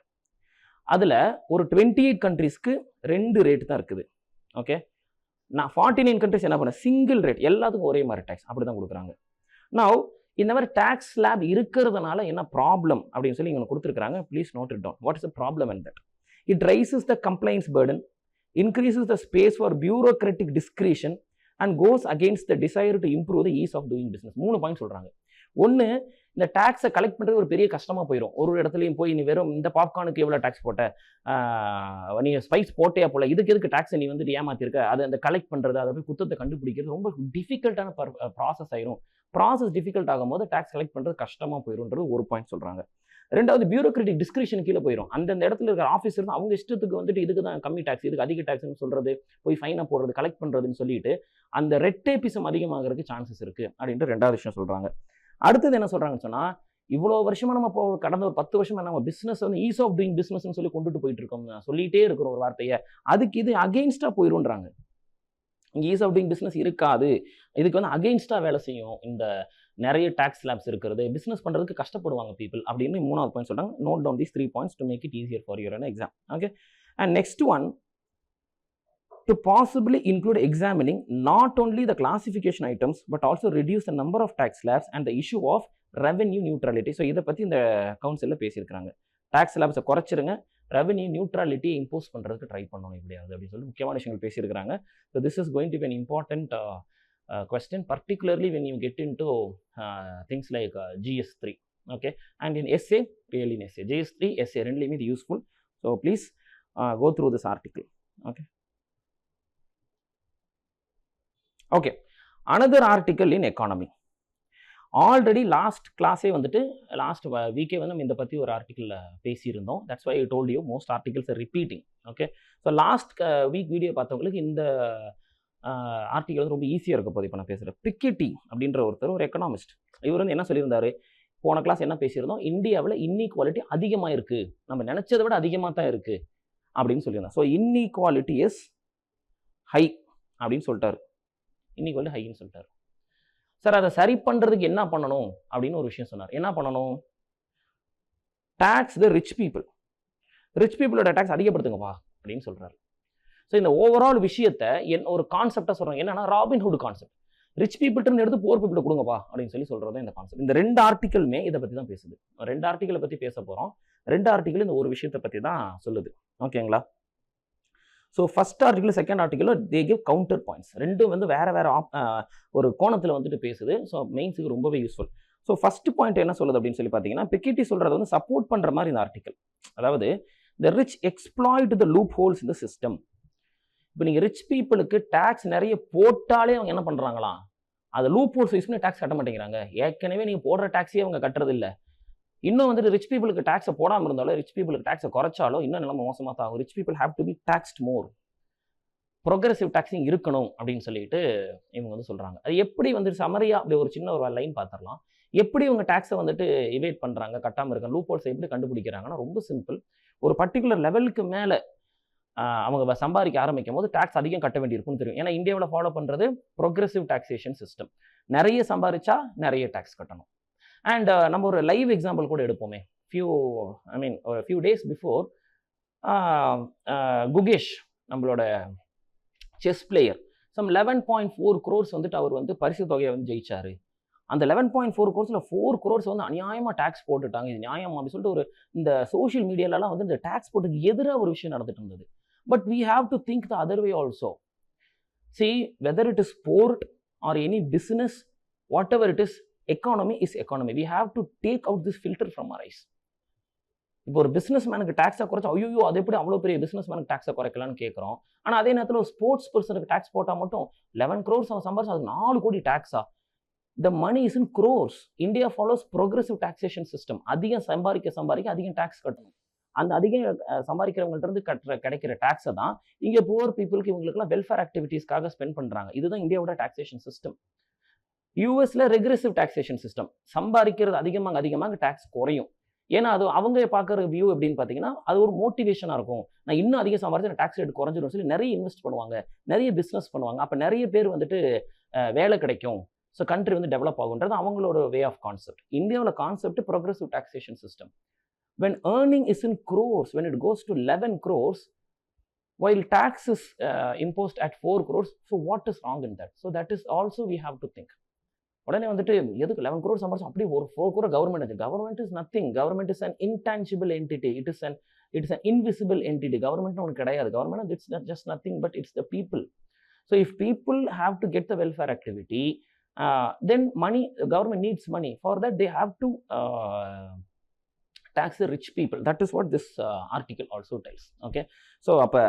Speaker 1: அதில் ஒரு 28 கண்ட்ரீஸ்க்கு 2 ரேட் தான் இருக்குது. ஓகே, நான் 49 கண்ட்ரிஸ் என்ன பண்ணேன், சிங்கிள் ரேட், எல்லாத்துக்கும் ஒரே மாதிரி டேக்ஸ் அப்படி தான் கொடுக்குறாங்க. நவ் இந்த மாதிரி டேக்ஸ் ஸ்லாப் இருக்கிறதுனால என்ன ப்ராப்ளம் அப்படின்னு சொல்லி இங்கே கொடுத்துருக்காங்க. Please note it down. What is the problem in that? It raises the complaints burden, increases the space for bureaucratic discretion and goes against the desire to improve the ease of doing business. 3 point சொல்கிறாங்க. ஒன்று, இந்த டேக்ஸை கலெக்ட் பண்ணுறது ஒரு பெரிய கஷ்டமாக போயிடும். ஒரு இடத்துலையும் போய் நீ வெறும் இந்த பாப்கார்னுக்கு எவ்வளோ டேக்ஸ் போட்ட, நீ ஸ்பைஸ் போட்டே போல, இதுக்கு எதுக்கு டேக்ஸை நீ வந்துட்டு ஏமாத்திருக்க, அது அந்த கலெக்ட் பண்ணுறது, அதை போய் குத்தத்தை கண்டுபிடிக்கிறது ரொம்ப டிஃபிகல்ட்டான ப்ராசஸ் ஆயிரும். ப்ராசஸ் டிஃபிகல்ட் ஆகும் போது டேக்ஸ் கலெக்ட் பண்ணுறது கஷ்டமாக போயிடும்ன்றது ஒரு பாயிண்ட் சொல்கிறாங்க. ரெண்டாவது, பியூரோக்ராட்டிக் டிஸ்கிரிஷன் கீழே போயிடும். அந்தந்த இடத்துல இருக்கிற ஆஃபீஸர் இருந்து அவங்க இஷ்டத்துக்கு வந்துட்டு இதுக்கு தான் கம்மி டேக்ஸ், இதுக்கு அதிக டேக்ஸ்னு சொல்கிறது, போய் ஃபைனாக போடுறது, கலெக்ட் பண்ணுறதுன்னு சொல்லிட்டு அந்த ரெட் டேப்பிசம் அதிகமாகிறதுக்கு சான்சஸ் இருக்குது அப்படின்ட்டு ரெண்டாவது விஷயம் சொல்கிறாங்க. அடுத்தது என்ன சொல்கிறாங்கன்னு சொன்னால், இவ்வளோ வருஷமாக நம்ம கடந்த ஒரு 10 வருஷமா நம்ம பிஸ்னஸ் வந்து ஈஸ் ஆஃப் டூயிங் பிஸ்னஸ்ன்னு சொல்லி கொண்டுட்டு போயிட்டு இருக்கோம், சொல்லிகிட்டே இருக்கிற ஒரு வார்த்தையை, அதுக்கு இது அகெயின்ஸ்டாக போயிடும்ன்றாங்க. இங்கே ஈஸ் ஆஃப் டூயிங் பிஸ்னஸ் இருக்காது, இதுக்கு வந்து அகெயின்ஸ்டாக வேலை செய்யும் இந்த நிறைய டேக்ஸ் ஸ்லாப்ஸ் இருக்கிறது, பிஸ்னஸ் பண்ணுறதுக்கு கஷ்டப்படுவாங்க பீப்புள் அப்படின்னு 3வது பாயிண்ட் சொல்கிறாங்க. Note down these 3 points to make it easier for your exam. Okay, and next one, to possibly include examining not only the classification items but also reduce the number of tax slabs and the issue of revenue neutrality. So இதை பற்றி இந்த கவுன்சிலில் பேசியிருக்கிறாங்க. டேக்ஸ் ஸ்லாப்ஸை குறைச்சிருங்க, ரெவன்யூ நியூட்ரலிட்டி இம்போஸ் பண்ணுறதுக்கு ட்ரை பண்ணணும் எப்படியாவது அப்படின்னு சொல்லி முக்கியமான விஷயங்கள் பேசியிருக்கிறாங்க. So this is going to be an important question, particularly when you get into things like GS3. Okay, and in essay, really in essay, GS3 essay ரெண்டுலையுமே இது useful. So please go through this article. Okay. Okay, another article in economy. Already last கிளாஸே வந்துட்டு லாஸ்ட் வீக்கே வந்து நம்ம இதை பற்றி ஒரு ஆர்டிக்கலில் பேசியிருந்தோம். That's why I told you most articles are repeating. Okay, so last week video பார்த்தவங்களுக்கு இந்த ஆர்டிக்கல் வந்து ரொம்ப ஈஸியாக இருக்க போது. இப்போ நான் பேசுகிறேன். பிக்கெட்டி அப்படின்ற ஒருத்தர், ஒரு எக்கனாமிஸ்ட், இவர் வந்து என்ன சொல்லியிருந்தாரு, போன கிளாஸ் என்ன பேசியிருந்தோம், இந்தியாவில் இன்இக்வாலிட்டி அதிகமாக இருக்குது, நம்ம நினச்சதை விட அதிகமாக தான் இருக்குது அப்படின்னு சொல்லியிருந்தோம். ஸோ இன்இக்வாலிட்டி இஸ் ஹை அப்படின்னு சொல்லிட்டாரு. இன்இக்வாலிட்டி ஹைன்னு சொல்லிட்டாரு. சார், அதை சரி பண்ணுறதுக்கு என்ன பண்ணணும் அப்படின்னு ஒரு விஷயம் சொன்னார். என்ன பண்ணணும்? Tax the rich people, rich பீப்புளோட டேக்ஸ் அதிகப்படுத்துங்கப்பா அப்படின்னு சொல்கிறாரு. ஸோ இந்த ஓவரால் விஷயத்தை ஒரு கான்செப்டாக சொல்கிறாங்க. என்னன்னா ராபின்ஹுட் கான்செப்ட். ரிச் பீப்புள்கிட்ட எடுத்து போர் பீப்புளை கொடுங்கப்பா அப்படின்னு சொல்லி சொல்கிறது இந்த கான்செப்ட். இந்த 2 ஆர்டிக்கலுமே இதை பற்றி தான் பேசுது. 2 ஆர்டிக்கலை பற்றி பேச போகிறோம். 2 ஆர்டிக்கல் இந்த ஒரு விஷயத்தை பற்றி தான் சொல்லுது. ஓகேங்களா? So first article, second article they give counter points. ரெண்டும் வந்து வேற வேற ஒரு கோணத்தில் வந்துட்டு பேசுது. ஸோ மெயின்ஸுக்கு ரொம்பவே யூஸ்ஃபுல். ஸோ ஃபர்ஸ்ட் பாயிண்ட் என்ன சொல்லுது அப்படின்னு சொல்லி பார்த்தீங்கன்னா, பிக்கெட்டி சொல்றது வந்து சப்போர்ட் பண்ணுற மாதிரி இந்த ஆர்டிக்கல். அதாவது the rich exploit the loopholes in the system. இப்போ நீங்கள் ரிச் பீப்புளுக்கு டேக்ஸ் நிறைய போட்டாலே அவங்க என்ன பண்ணுறாங்களாம், அதை லூப் ஹோல்ஸ் யூஸ் பண்ணி டேக்ஸ் கட்ட மாட்டேங்கிறாங்க. ஏற்கனவே நீங்கள் போடுற டேக்ஸே அவங்க கட்டுறது இல்லை. இன்னும் வந்துட்டு ரிச் பீப்புளுக்கு டேக்ஸை போடாமல் இருந்தாலும், ரிச் பீப்புளுக்கு டேக்ஸை குறைச்சாலும் இன்னும் நிலைமை மோசமாக தான் ஆகும். Rich people have to be taxed more, progressive taxing இருக்கணும் அப்படின்னு சொல்லிட்டு இவங்க வந்து சொல்கிறாங்க. அது எப்படி வந்துட்டு சமரியா அப்படி ஒரு சின்ன ஒரு லைன் பார்த்துடலாம். எப்படி இவங்க டேக்ஸை வந்துட்டு இவேட் பண்ணுறாங்க, கட்டாமல் இருக்காங்க, லூப் ஹோல்ஸை எப்படி கண்டுபிடிக்கிறாங்கன்னா ரொம்ப சிம்பிள். ஒரு பர்டிகுலர் லெவலுக்கு மேலே அவங்க சம்பாதிக்க ஆரம்பிக்கும் போது டேக்ஸ் அதிகம் கட்ட வேண்டியிருக்குன்னு தெரியும். ஏன்னா இந்தியாவில் ஃபாலோ பண்ணுறது ப்ரோக்ரெசிவ் டாக்ஸேஷன் சிஸ்டம். நிறைய சம்பாதிச்சா நிறைய டேக்ஸ் கட்டணும். அண்ட் நம்ம ஒரு லைவ் எக்ஸாம்பிள் கூட எடுப்போமே. ஒரு ஃபியூ டேஸ் பிஃபோர் குகேஷ், நம்மளோட செஸ் பிளேயர், சம் 11.4 crores வந்துட்டு அவர் வந்து பரிசு தொகையை வந்து ஜெயிச்சாரு. அந்த 11.4 crores 4 crores வந்து அநியாயமாக டேக்ஸ் போட்டுட்டாங்க. இது நியாயம் அப்படின்னு சொல்லிட்டு ஒரு இந்த சோஷியல் மீடியாலலாம் வந்து இந்த டேக்ஸ் போட்டுக்கு எதிராக ஒரு விஷயம் நடந்துட்டு இருந்தது. But we have to think the other way also. See, whether it is sport or any business, whatever it is, economy is economy. We have to take out this filter from our eyes. இப்போ ஒரு பிஸ்னஸ் மேனுக்கு டேக்ஸை குறைச்சா ஐயோ அது எப்படி அவ்வளோ பெரிய பிஸ்னஸ் மேனுக்கு டேக்ஸை குறைக்கலான்னு கேட்குறோம். ஆனால் அதே நேரத்தில் ஒரு ஸ்போர்ட்ஸ் பர்சனுக்கு டேக்ஸ் போட்டால் மட்டும் 11 crores அவன் சம்பாரிச்சு அது 4 கோடி டேக்ஸா? the money is in crores. India follows progressive taxation system. அதிகம் சம்பாதிக்க அதிகம் டாக்ஸ் கட்டணும். அந்த அதிகம் சம்பாதிக்கிறவங்கள்ட்ட இருந்து கிடைக்கிற டாக்ஸை தான் இங்கே புவர் பீப்புளுக்கு இவங்களுக்குலாம் வெல்ஃபேர் ஆக்டிவிட்டீஸ்க்காக ஸ்பெண்ட் பண்ணுறாங்க. இதுதான் இந்தியாவோட டாக்ஸேஷன் சிஸ்டம். யூஎஸ்ல ரெக்ரெசிவ் டாக்ஸேஷன் சிஸ்டம். சம்பாதிக்கிறது அதிகமாக டாக்ஸ் குறையும். ஏன்னா அது அவங்க பார்க்குற வியூ எப்படின்னு பார்த்தீங்கன்னா அது ஒரு மோட்டிவேஷனாக இருக்கும். நான் இன்னும் அதிகம் சம்பாதிச்சு டாக்ஸ் ரேட் குறைஞ்சிடும் சொல்லி நிறைய இன்வெஸ்ட் பண்ணுவாங்க, நிறைய பிஸ்னஸ் பண்ணுவாங்க. அப்போ நிறைய பேர் வந்துட்டு வேலை கிடைக்கும், ஸோ கண்ட்ரி வந்து டெவலப் ஆகுன்றது அவங்களோட வே ஆஃப் கான்செப்ட். இந்தியாவில் concept progressive taxation system. when earning is in crores, when it goes to 11 crores, while tax is imposed at 4 crores, so what is wrong in that? So that is also we have to think. உடனே வந்துட்டு எதுக்கு 11 crores சம்பாதிச்சு அப்படியே ஒரு 4 crore government is nothing. Government is an intangible entity. It is an invisible entity. Government ஒன்று கிடையாது. Government it's just nothing but it's the people. So if people have to get the welfare activity, then money, government needs money. For that they have to tax the rich people. That is what this article also tells. Okay, so அப்போ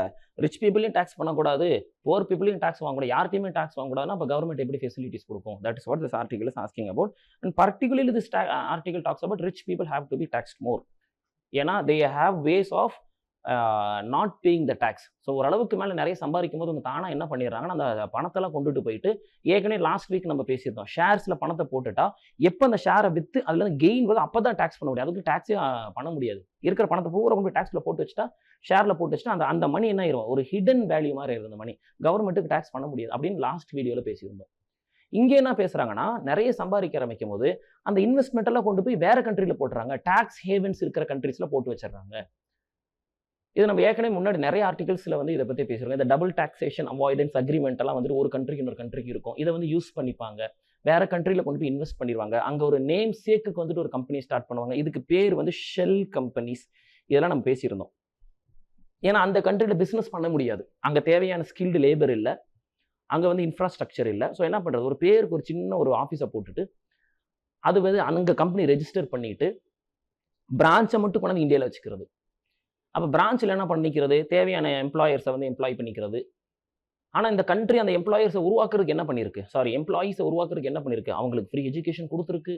Speaker 1: ரிச் பீப்புளையும் டேக்ஸ் பண்ணக்கூடாது, புவர் பீப்புளையும் டேக்ஸ் வாங்கக்கூடாது, யார்ட்டையுமே டேக்ஸ் வாங்கக்கூடாதுன்னா அப்போ கவர்மெண்ட் எப்படி ஃபெசிலிட்டிஸ் கொடுக்கும்? That is what this article is asking about. And particularly this article talks about rich people have to be taxed more. ஏன்னா they have ways of not paying the tax. So ஓரளவுக்கு மேலே நிறைய சம்பாதிக்கும் போது அவங்க தானாக என்ன பண்ணிடுறாங்கன்னா அந்த பணத்தெல்லாம் கொண்டுட்டு போயிட்டு, ஏற்கனவே லாஸ்ட் வீக் நம்ம பேசியிருந்தோம், ஷேர்ஸில் பணத்தை போட்டுட்டா எப்போ அந்த ஷேரை விற்று அதில் கெயின் வருது அப்போ தான் டேக்ஸ் பண்ண முடியாது. அதுக்கு டேக்ஸே பண்ண முடியாது. இருக்கிற பணத்தை பூரா கொண்டு போய் டேக்ஸில் போட்டு வச்சுட்டா, ஷேரில் போட்டு வச்சுட்டா அந்த மணி என்ன ஆயிரும்? ஒரு ஹிடன் வேல்யூ மாதிரி ஆயிரும். அந்த மணி கவர்மெண்ட்டுக்கு டேக்ஸ் பண்ண முடியாது அப்படின்னு லாஸ்ட் வீடியோவில் பேசியிருந்தோம். இங்கே என்ன பேசுகிறாங்கன்னா, நிறைய சம்பாதிக்க ஆரம்பிக்கும் போது அந்த இன்வெஸ்ட்மெண்ட் எல்லாம் கொண்டு போய் வேற கண்ட்ரியில் போட்டுறாங்க, டேக்ஸ் ஹேவன்ஸ் இருக்கிற கண்ட்ரீஸில் போட்டு வச்சிடறாங்க. இது நம்ம ஏற்கனவே முன்னாடி நிறைய ஆர்டிகல்ஸில் வந்து இதை பற்றி பேசுகிறோம். இந்த டபுள் டாக்ஸேஷன் அவாய்டன்ஸ் அக்ரிமெண்ட் எல்லாம் வந்துட்டு ஒரு கண்ட்ரிக்கு இன்னொரு கண்ட்ரிக்கு இருக்கும். இதை வந்து யூஸ் பண்ணிப்பாங்க, வேற கண்ட்ரியில் கொண்டு போய் இன்வெஸ்ட் பண்ணிடுவாங்க. அங்கே ஒரு நேம் சேக்குக்கு வந்துட்டு ஒரு கம்பெனி ஸ்டார்ட் பண்ணுவாங்க. இதுக்கு பேர் வந்து ஷெல் கம்பெனிஸ். இதெல்லாம் நம்ம பேசியிருந்தோம். ஏன்னா அந்த கண்ட்ரியில் பிஸ்னஸ் பண்ண முடியாது, அங்கே தேவையான ஸ்கில்டு லேபர் இல்லை, அங்கே வந்து இன்ஃப்ராஸ்ட்ரக்சர் இல்லை. ஸோ என்ன பண்ணுறது, ஒரு பேருக்கு ஒரு சின்ன ஒரு ஆஃபீஸை போட்டுட்டு அது வந்து அங்கே கம்பெனி ரெஜிஸ்டர் பண்ணிட்டு பிரான்ச்சை மட்டும் கொண்டாந்து இந்தியாவில் வச்சுக்கிறது. அப்போ பிரான்ச்சில் என்ன பண்ணிக்கிறது, தேவையான எம்ப்ளாயர்ஸை வந்து எம்ப்ளாய் பண்ணிக்கிறது. ஆனால் இந்த கண்ட்ரி அந்த எம்ப்ளாயர்ஸை உருவாக்குறதுக்கு என்ன பண்ணியிருக்கு, எம்ப்ளாயீஸை உருவாக்குறதுக்கு என்ன பண்ணியிருக்கு, அவங்களுக்கு ஃப்ரீ எஜுகேஷன் கொடுத்துருக்கு,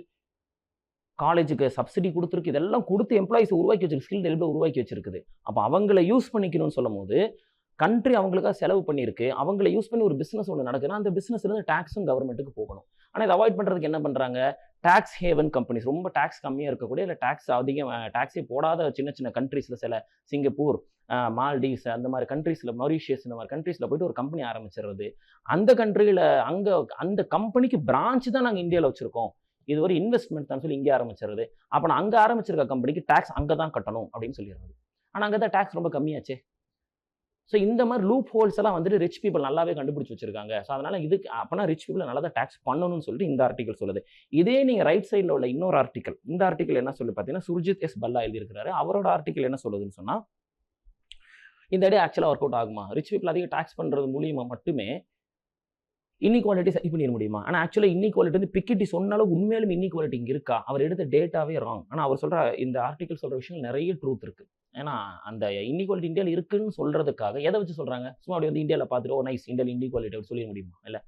Speaker 1: காலேஜுக்கு சப்சிடி கொடுத்துருக்கு, இதெல்லாம் கொடுத்து எம்ப்ளாயீஸை உருவாக்கி வச்சிருக்கு, ஸ்கில் டெவலப் உருவாக்கி வச்சிருக்குது. அப்போ அவங்கள யூஸ் பண்ணிக்கணும்னு சொல்லும் போது கண்ட்ரி அவங்களுக்காக செலவு பண்ணியிருக்கு, அவங்கள யூஸ் பண்ணி ஒரு பிஸ்னஸ் ஒன்று நடக்குதுன்னா அந்த பிஸ்னஸ்லேருந்து டேக்ஸும் கவர்மெண்ட்டுக்கு போகணும். ஆனால் இதை அவாய்ட் பண்ணுறதுக்கு என்ன பண்ணுறாங்க, டாக்ஸ் ஹேவன் கம்பெனிஸ், ரொம்ப டாக்ஸ் கம்மியாக இருக்கக்கூடிய இல்லை டாக்ஸ் அதிகம் டாக்ஸே போடாத சின்ன சின்ன கண்ட்ரீஸில், சில சிங்கப்பூர், மால்டீவ்ஸ் அந்த மாதிரி கண்ட்ரீஸில், மொரீஷியஸ் இந்த மாதிரி கண்ட்ரீஸில் போய்ட்டு ஒரு கம்பெனி ஆரம்பிச்சிடுறது. அந்த கண்ட்ரியில் அங்கே அந்த கம்பெனிக்கு பிரான்ச் தான் நாங்கள் இந்தியாவில் வச்சுருக்கோம், இது ஒரு இன்வெஸ்ட்மெண்ட் தான் சொல்லி இங்கே ஆரம்பிச்சிருது. அப்போ நான் அங்கே ஆரம்பிச்சிருக்க கம்பெனிக்கு டேக்ஸ் அங்கே தான் கட்டணும் அப்படின்னு சொல்லிடுறது. ஆனால் அங்கே தான் டேக்ஸ் ரொம்ப கம்மியாச்சே. ஸோ இந்த மாதிரி லூப் ஹோல்ஸ் எல்லாம் வந்துட்டு ரிச் பீப்புள் நல்லாவே கண்டுபிடிச்சி வச்சிருக்காங்க. ஸோ அதனால இதுக்கு அப்போனா ரிச் பீப்புள் நல்லா தான் டேக்ஸ் பண்ணணும்னு சொல்லிட்டு இந்த ஆர்டிகல் சொல்லுது. இதே நீங்கள் ரைட் சைடில் உள்ள இன்னொரு ஆர்டிகல், இந்த ஆர்டிகல் என்ன சொல்லி பார்த்தீங்கன்னா சுர்ஜித் எஸ் பல்லா எழுதியிருக்கிறாரு. அவரோட ஆர்டிகல் என்ன சொல்லுதுன்னு சொன்னால், இந்த ஐடியா ஆக்சுவலாக ஒர்க் அவுட் ஆகுமா, ரிச் பீப்புள் அதிகம் டேக்ஸ் பண்ணுறது மூலியமாக மட்டுமே இன்இக்வாலிட்டி சரி பண்ணிட முடியுமா? ஆனால் ஆக்சுவலாக இன்இக்வாலிட்டி வந்து பிக்கெட்டி சொன்னாலும் உண்மையிலும் இன்இக்வாலிட்டி இங்கே இருக்கா, அவர் எடுத்த டேட்டாவே ராங். ஆனால் அவர் சொல்கிற இந்த ஆர்டிகல் சொல்கிற விஷயம் நிறைய ட்ரூத் இருக்குது. ஏன்னா அந்த இன்இக்வாலிட்டி இந்தியாவில் இருக்குன்னு சொல்கிறதுக்காக எதை வச்சு சொல்கிறாங்க, சும்மா அப்படி வந்து இந்தியாவில் பார்த்துட்டு ஓ நைஸ் இந்தியாவில் இன்இக்வாலிட்டி அப்படி சொல்லிட முடியுமா? இல்லை,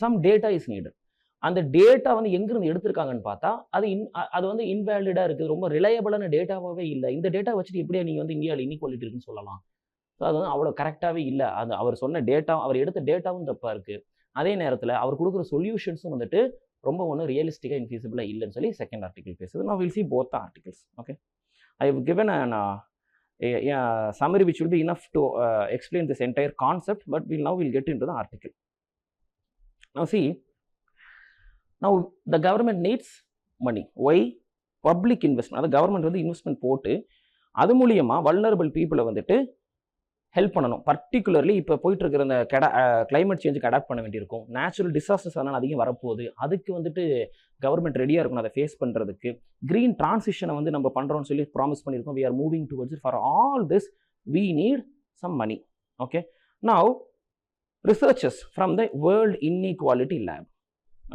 Speaker 1: சம் டேட்டா இஸ் நீடட். அந்த டேட்டா வந்து எங்கிருந்து எடுத்திருக்காங்கன்னு பார்த்தா அது வந்து இன்வேலிடாக இருக்குது, ரொம்ப ரிலையபிளான டேட்டாவே இல்லை. இந்த டேட்டா வச்சுட்டு எப்படியா நீங்கள் வந்து இந்தியாவில் இன்இக்வாலிட்டி இருக்குன்னு சொல்லலாம்? ஸோ அது வந்து அவ்வளோ கரெக்டாகவே இல்லை. அது அவர் சொன்ன டேட்டா, அவர் எடுத்த டேட்டாவும் தப்பாக இருக்குது. அதே நேரத்தில் அவர் கொடுக்குற சொல்யூஷன்ஸும் வந்துட்டு ரொம்ப ஒன்றும் ரியலிஸ்டிக்காக இன்ஃபீஸிபிளாக இல்லைன்னு சொல்லி செகண்ட் ஆர்டிகல் பேசுது. நான் will see both the articles. Okay, I have given an summary which will be enough to explain this entire concept, but we'll get into the article. Now see, now the government needs money. Why? Public investment. The government வந்து இன்வெஸ்ட்மெண்ட் போட்டு அது மூலியமாக வல்னரபிள் பீப்புளை வந்துட்டு ஹெல்ப் பண்ணணும். பர்டிகுலர்லி இப்போ போயிட்டு இருக்கிற இந்த கிளைமேட் சேஞ்சுக்கு அடாப்ட் பண்ண வேண்டியிருக்கும், நேச்சுரல் டிசாஸ்டர்ஸ் அதனால் அதிகம் வரப்போகுது, அதுக்கு வந்துட்டு கவர்மெண்ட் ரெடியாக இருக்கணும் அதை ஃபேஸ் பண்ணுறதுக்கு. க்ரீன் டிரான்சிஷனை வந்து நம்ம பண்ணுறோம்னு சொல்லி ப்ராமிஸ் பண்ணியிருக்கோம். We are moving towards it. For all this we need some money. Okay, now researchers from the world inequality lab,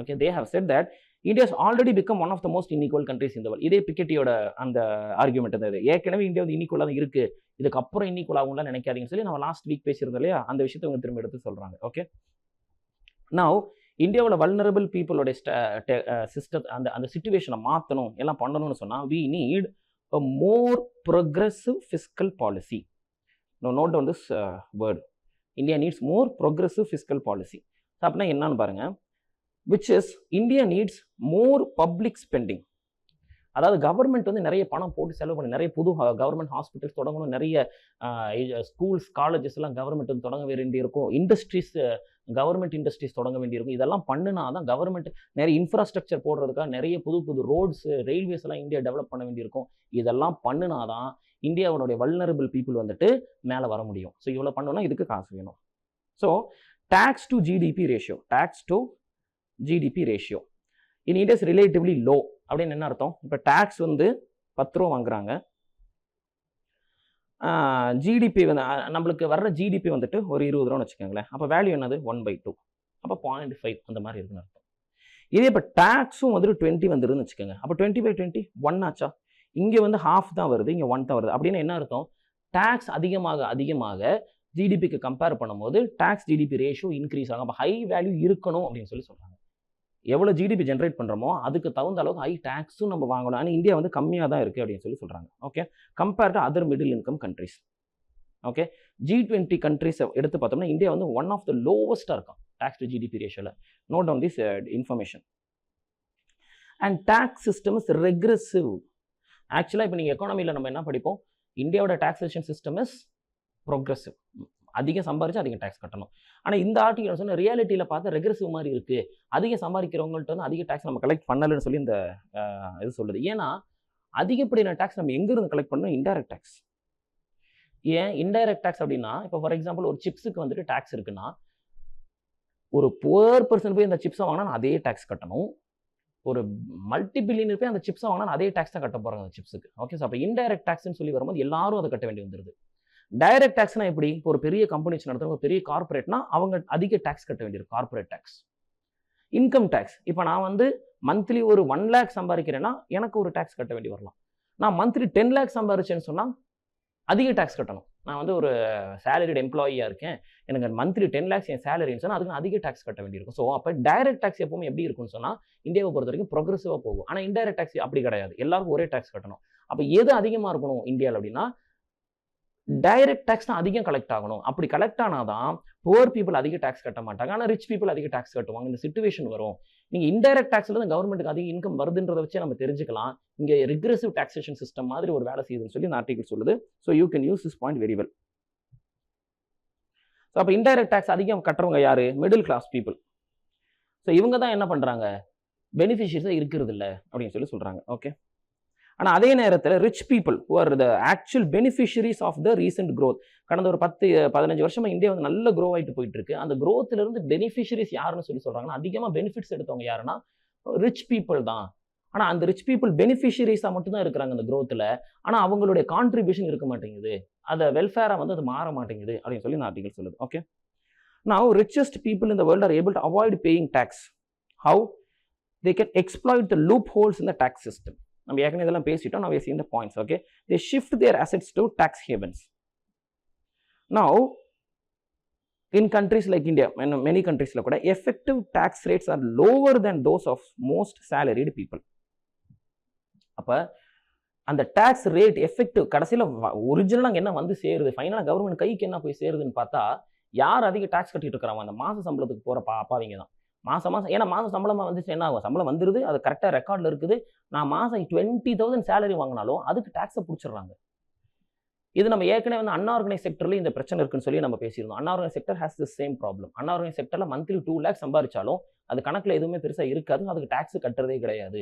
Speaker 1: okay, they have said that India has already become one of the most unequal countries in the world. இதே பிக்கெட்டியோட அந்த ஆர்குமெண்ட் தான் இது. ஏற்கனவே இந்தியா வந்து இன்இக்வலாக தான் இருக்குது, இதுக்கப்புறம் இன்இக்வல் ஆகும்லாம் நினைக்காதீங்கன்னு சொல்லி நம்ம லாஸ்ட் வீக் பேசியிருந்தோம் இல்லையா, அந்த விஷயத்தை அவங்க திரும்ப எடுத்து சொல்கிறாங்க. ஓகே, நவ் இந்தியாவில் வல்னரபிள் பீப்புளோட சிஸ்டம் அந்த சிச்சுவேஷனை மாற்றணும் எல்லாம் பண்ணணும்னு சொன்னால் we need a more progressive fiscal policy. Now note down this word. India needs more progressive fiscal policy. அப்படின்னா என்னன்னு பாருங்க, which is India needs more public spending. அதாவது கவர்மெண்ட் வந்து நிறைய பணம் போட்டு செலவு பண்ணி நிறைய புது கவர்மெண்ட் ஹாஸ்பிட்டல்ஸ் தொடங்கணும், நிறைய ஸ்கூல்ஸ் காலேஜஸ் எல்லாம் கவர்மெண்ட் வந்து தொடங்க வேண்டியிருக்கும், இண்டஸ்ட்ரீஸ் கவர்மெண்ட் இண்டஸ்ட்ரீஸ் தொடங்க வேண்டியிருக்கும். இதெல்லாம் பண்ணுனா தான் கவர்மெண்ட் நிறைய இன்ஃப்ராஸ்ட்ரக்சர் போடுறதுக்காக நிறைய புது புது ரோட்ஸ் ரயில்வேஸ் எல்லாம் இந்தியா டெவலப் பண்ண வேண்டியிருக்கும். இதெல்லாம் பண்ணுனா தான் இந்தியாவோடைய வல்னரபிள் பீப்புள் வந்துட்டு மேலே வர முடியும். ஸோ இவ்வளோ பண்ணணும்னா இதுக்கு காசு வேணும். So tax to GDP ratio in it is relatively low. அப்படின்னு என்ன அர்த்தம்? இப்போ டேக்ஸ் வந்து 10 ரூபா வாங்குறாங்க, ஜிடிபி வந்து நம்மளுக்கு வர்ற ஜிடிபி வந்துட்டு ஒரு 20 ரூபான்னு வச்சுக்கோங்களேன். அப்போ வேல்யூ என்னது 1/2, அப்போ 0.5 அந்த மாதிரி இருக்குன்னு அர்த்தம். இதே இப்போ டேக்ஸும் வந்துட்டு 20 வந்துருதுன்னு வச்சுக்கோங்க. அப்போ 20/20 1 ஆச்சா? இங்கே வந்து half தான் வருது, இங்கே 1 தான் வருது. அப்படின்னு என்ன அர்த்தம்? டேக்ஸ் அதிகமாக ஜிடிபிக்கு கம்பேர் பண்ணும்போது டேக்ஸ் ஜிடிபி ரேஷியோ இன்க்ரீஸ் ஆகும். அப்போ ஹை வேல்யூ இருக்கணும் அப்படின்னு சொல்லி சொல்கிறாங்க. எவ்வளோ ஜிடிபி ஜென்ரேட் பண்ணுறோமோ அதுக்கு தகுந்த அளவுக்கு ஹை டேக்ஸும் நம்ம வாங்கணும். ஆனால் இந்தியா வந்து கம்மியாக தான் இருக்குது அப்படின்னு சொல்லி சொல்கிறாங்க. Okay, compared to other middle income countries. Okay, G20 countries எடுத்து பார்த்தோம்னா இந்தியா வந்து ஒன் ஆஃப் த லோவஸ்ட்டாக இருக்கும் டேக்ஸ் டு ஜிடிபி ரேஷியோவில். Note down this information. And tax system is regressive. ஆக்சுவலாக இப்போ நீங்கள் எக்கானமியில் நம்ம என்ன படிப்போம்? இந்தியாவோட டாக்ஸேஷன் சிஸ்டம் இஸ் ப்ரோக்ரெசிவ். அதிகம் சம்பாரிச்சு அதிகம் டேக்ஸ் கட்டணும். ஆனால் இந்த ஆர்டிகல் சொன்ன ரியாலிட்டியில் பார்த்தா ரெக்ரெசிவ் மாதிரி இருக்குது. அதிகம் சம்பாதிக்கிறவங்கள்ட்ட வந்து அதிக டேக்ஸ் நம்ம கலெக்ட் பண்ணலன்னு சொல்லி இந்த இது சொல்லுது. ஏன்னா அதிகப்படியான டேக்ஸ் நம்ம எங்கேருந்து கலெக்ட் பண்ணணும்? Indirect tax. ஏன் இன்டைரக்ட் டேக்ஸ் அப்படின்னா, இப்போ ஃபார் எக்ஸாம்பிள் ஒரு சிப்ஸுக்கு வந்துட்டு டேக்ஸ் இருக்குன்னா, ஒரு புவர் பர்சன் போய் அந்த சிப்ஸை வாங்கினா அதே டேக்ஸ் கட்டணும். ஒரு மல்டிபில்லியனர் போய் அந்த சிப்ஸை வாங்கினா அதே டேக்ஸ் தான் கட்ட போகிறாங்க அந்த சிப்ஸுக்கு. ஓகே, ஸோ அப்போ இன்டைரக்ட் டேக்ஸ்ன்னு சொல்லி வரும்போது எல்லாரும் அதை கட்ட வேண்டி வந்துருது. டைரக்ட் டேக்ஸ்னா எப்படி? இப்போ ஒரு பெரிய கம்பெனிஸ் நடத்துகிற ஒரு பெரிய கார்பரேட்னா அவங்க அதிக டேக்ஸ் கட்ட வேண்டியிருக்கும், கார்பரேட் டேக்ஸ். இன்கம் டேக்ஸ், இப்போ நான் வந்து மந்த்லி ஒரு 1 lakh சம்பாதிக்கிறேன்னா எனக்கு ஒரு டேக்ஸ் கட்ட வேண்டி வரலாம். நான் மந்த்லி 10 lakh சம்பாதிச்சேன்னு சொன்னால் அதிக டேக்ஸ் கட்டணும். நான் வந்து ஒரு சேலரிட் எம்ப்ளாயியாக இருக்கேன், எனக்கு மந்த்லி 10 lakhs என் சேலரின்னு சொன்னால் அதுக்கு அதிக டேக்ஸ் கட்ட வேண்டியிருக்கும். ஸோ அப்போ டைரக்ட் டேக்ஸ் எப்பவுமே எப்படி இருக்குன்னு சொன்னால் இந்தியாவை பொறுத்த வரைக்கும் ப்ரோக்ரெசிவாக போகும். ஆனால் இன்டைரக்ட் டேக்ஸ் அப்படி கிடையாது, எல்லாருக்கும் ஒரே டேக்ஸ் கட்டணும். அப்போ எது அதிகமாக இருக்கணும் இந்தியாவில் அப்படின்னா டைரக்ட் டேக்ஸ் தான் அதிகம் கலெக்ட் ஆகணும். அப்படி கலெக்ட் ஆனாதான் புவர் பீப்புள் அதிக டேக்ஸ் கட்ட மாட்டாங்க, ஆனால் ரிச் பீப்புள் அதிக டேக்ஸ் கட்டுவாங்க. இந்த சிச்சுவேஷன் வரும். நீங்கள் இன்டைரக்ட் டேக்ஸ்ல தான் கவர்மெண்ட்டுக்கு அதிக இன்கம் வருதுன்றதை வச்சு நம்ம தெரிஞ்சுக்கலாம் இங்கே ரிக்ரெசிவ் டாக்ஸேஷன் சிஸ்டம் மாதிரி ஒரு வேலை செய்யுதுன்னு சொல்லி இந்த ஆர்டிகல் சொல்லுது. So you can use this point very well. So அப்போ இன்டைரக்ட் டேக்ஸ் அதிகம் கட்டுறவங்க யாரு? Middle class people. ஸோ இவங்க தான் என்ன பண்ணுறாங்க? பெனிஃபிஷியரிஸாக இருக்கிறது இல்லை அப்படின்னு சொல்லி சொல்கிறாங்க. ஓகே, ஆனால் அதே நேரத்தில் rich people who are the actual beneficiaries of the recent growth. கடந்த ஒரு 10-15 வருஷமா இந்தியா வந்து நல்ல க்ரோ ஆகிட்டு போயிட்டு இருக்கு. அந்த க்ரோத்லேருந்து பெனிஃபிஷரிஸ் யாருன்னு சொல்லி சொல்கிறாங்கன்னா அதிகமாக பெனிஃபிட்ஸ் எடுத்தவங்க யாருன்னா ரிச் பீப்புள் தான். ஆனால் அந்த ரிச் பீப்புள் பெனிஃபிஷரிஸாக மட்டும்தான் இருக்கிறாங்க அந்த க்ரோத்தில். ஆனால் அவங்களுடைய கான்ட்ரிபியூஷன் இருக்க மாட்டேங்குது, அதை வெல்ஃபேராக வந்து அது மாற மாட்டேங்குது அப்படின்னு சொல்லி இந்த ஆர்டிகல் சொல்லுது. Okay, now richest people in the world are able to avoid paying tax. How? They can exploit the loopholes in the tax system. நம்ம ஏற்கனவே இதெல்லாம் பேசிட்டோம். now we see the points. Okay, they shift their assets to tax havens. Now in countries like India and many countries la kuda effective tax rates are lower than those of most salaried people. அப்ப அந்த டாக்ஸ் ரேட் எஃபெக்டிவ் கடைசியில் ஒரிஜினலாக என்ன வந்து சேருது, ஃபைனலாக கவர்மெண்ட் கைக்கு என்ன போய் சேருதுன்னு பார்த்தா யார் அதிக டாக்ஸ் கட்டிட்டு இருக்கிறாங்க? அந்த மாத சம்பளத்துக்கு போகிற அப்பாவிங்க தான். மாதம் ஏன்னா மாதம் சம்பளமாக வந்துச்சு என்ன ஆகும்? சம்பளம் வந்துடுது, அது கரெக்டாக ரெக்கார்டில் இருக்குது. நான் மாதம் 20,000 சேலரி வாங்கினாலும் அதுக்கு டேக்ஸை பிடிச்சிடுறாங்க. இது நம்ம ஏற்கனவே வந்து அன்ஆர்கனைஸ் செக்டர்லேயும் இந்த பிரச்சனை இருக்குன்னு சொல்லி நம்ம பேசியிருந்தோம். Unorganised sector has the same problem. Unorganised செக்டரில் மந்த்லி 2 lakhs சம்பாதிச்சாலும் அது கணக்கில் எதுவுமே பெருசாக இருக்காது, அதுக்கு டேக்ஸ் கட்டுறதே கிடையாது.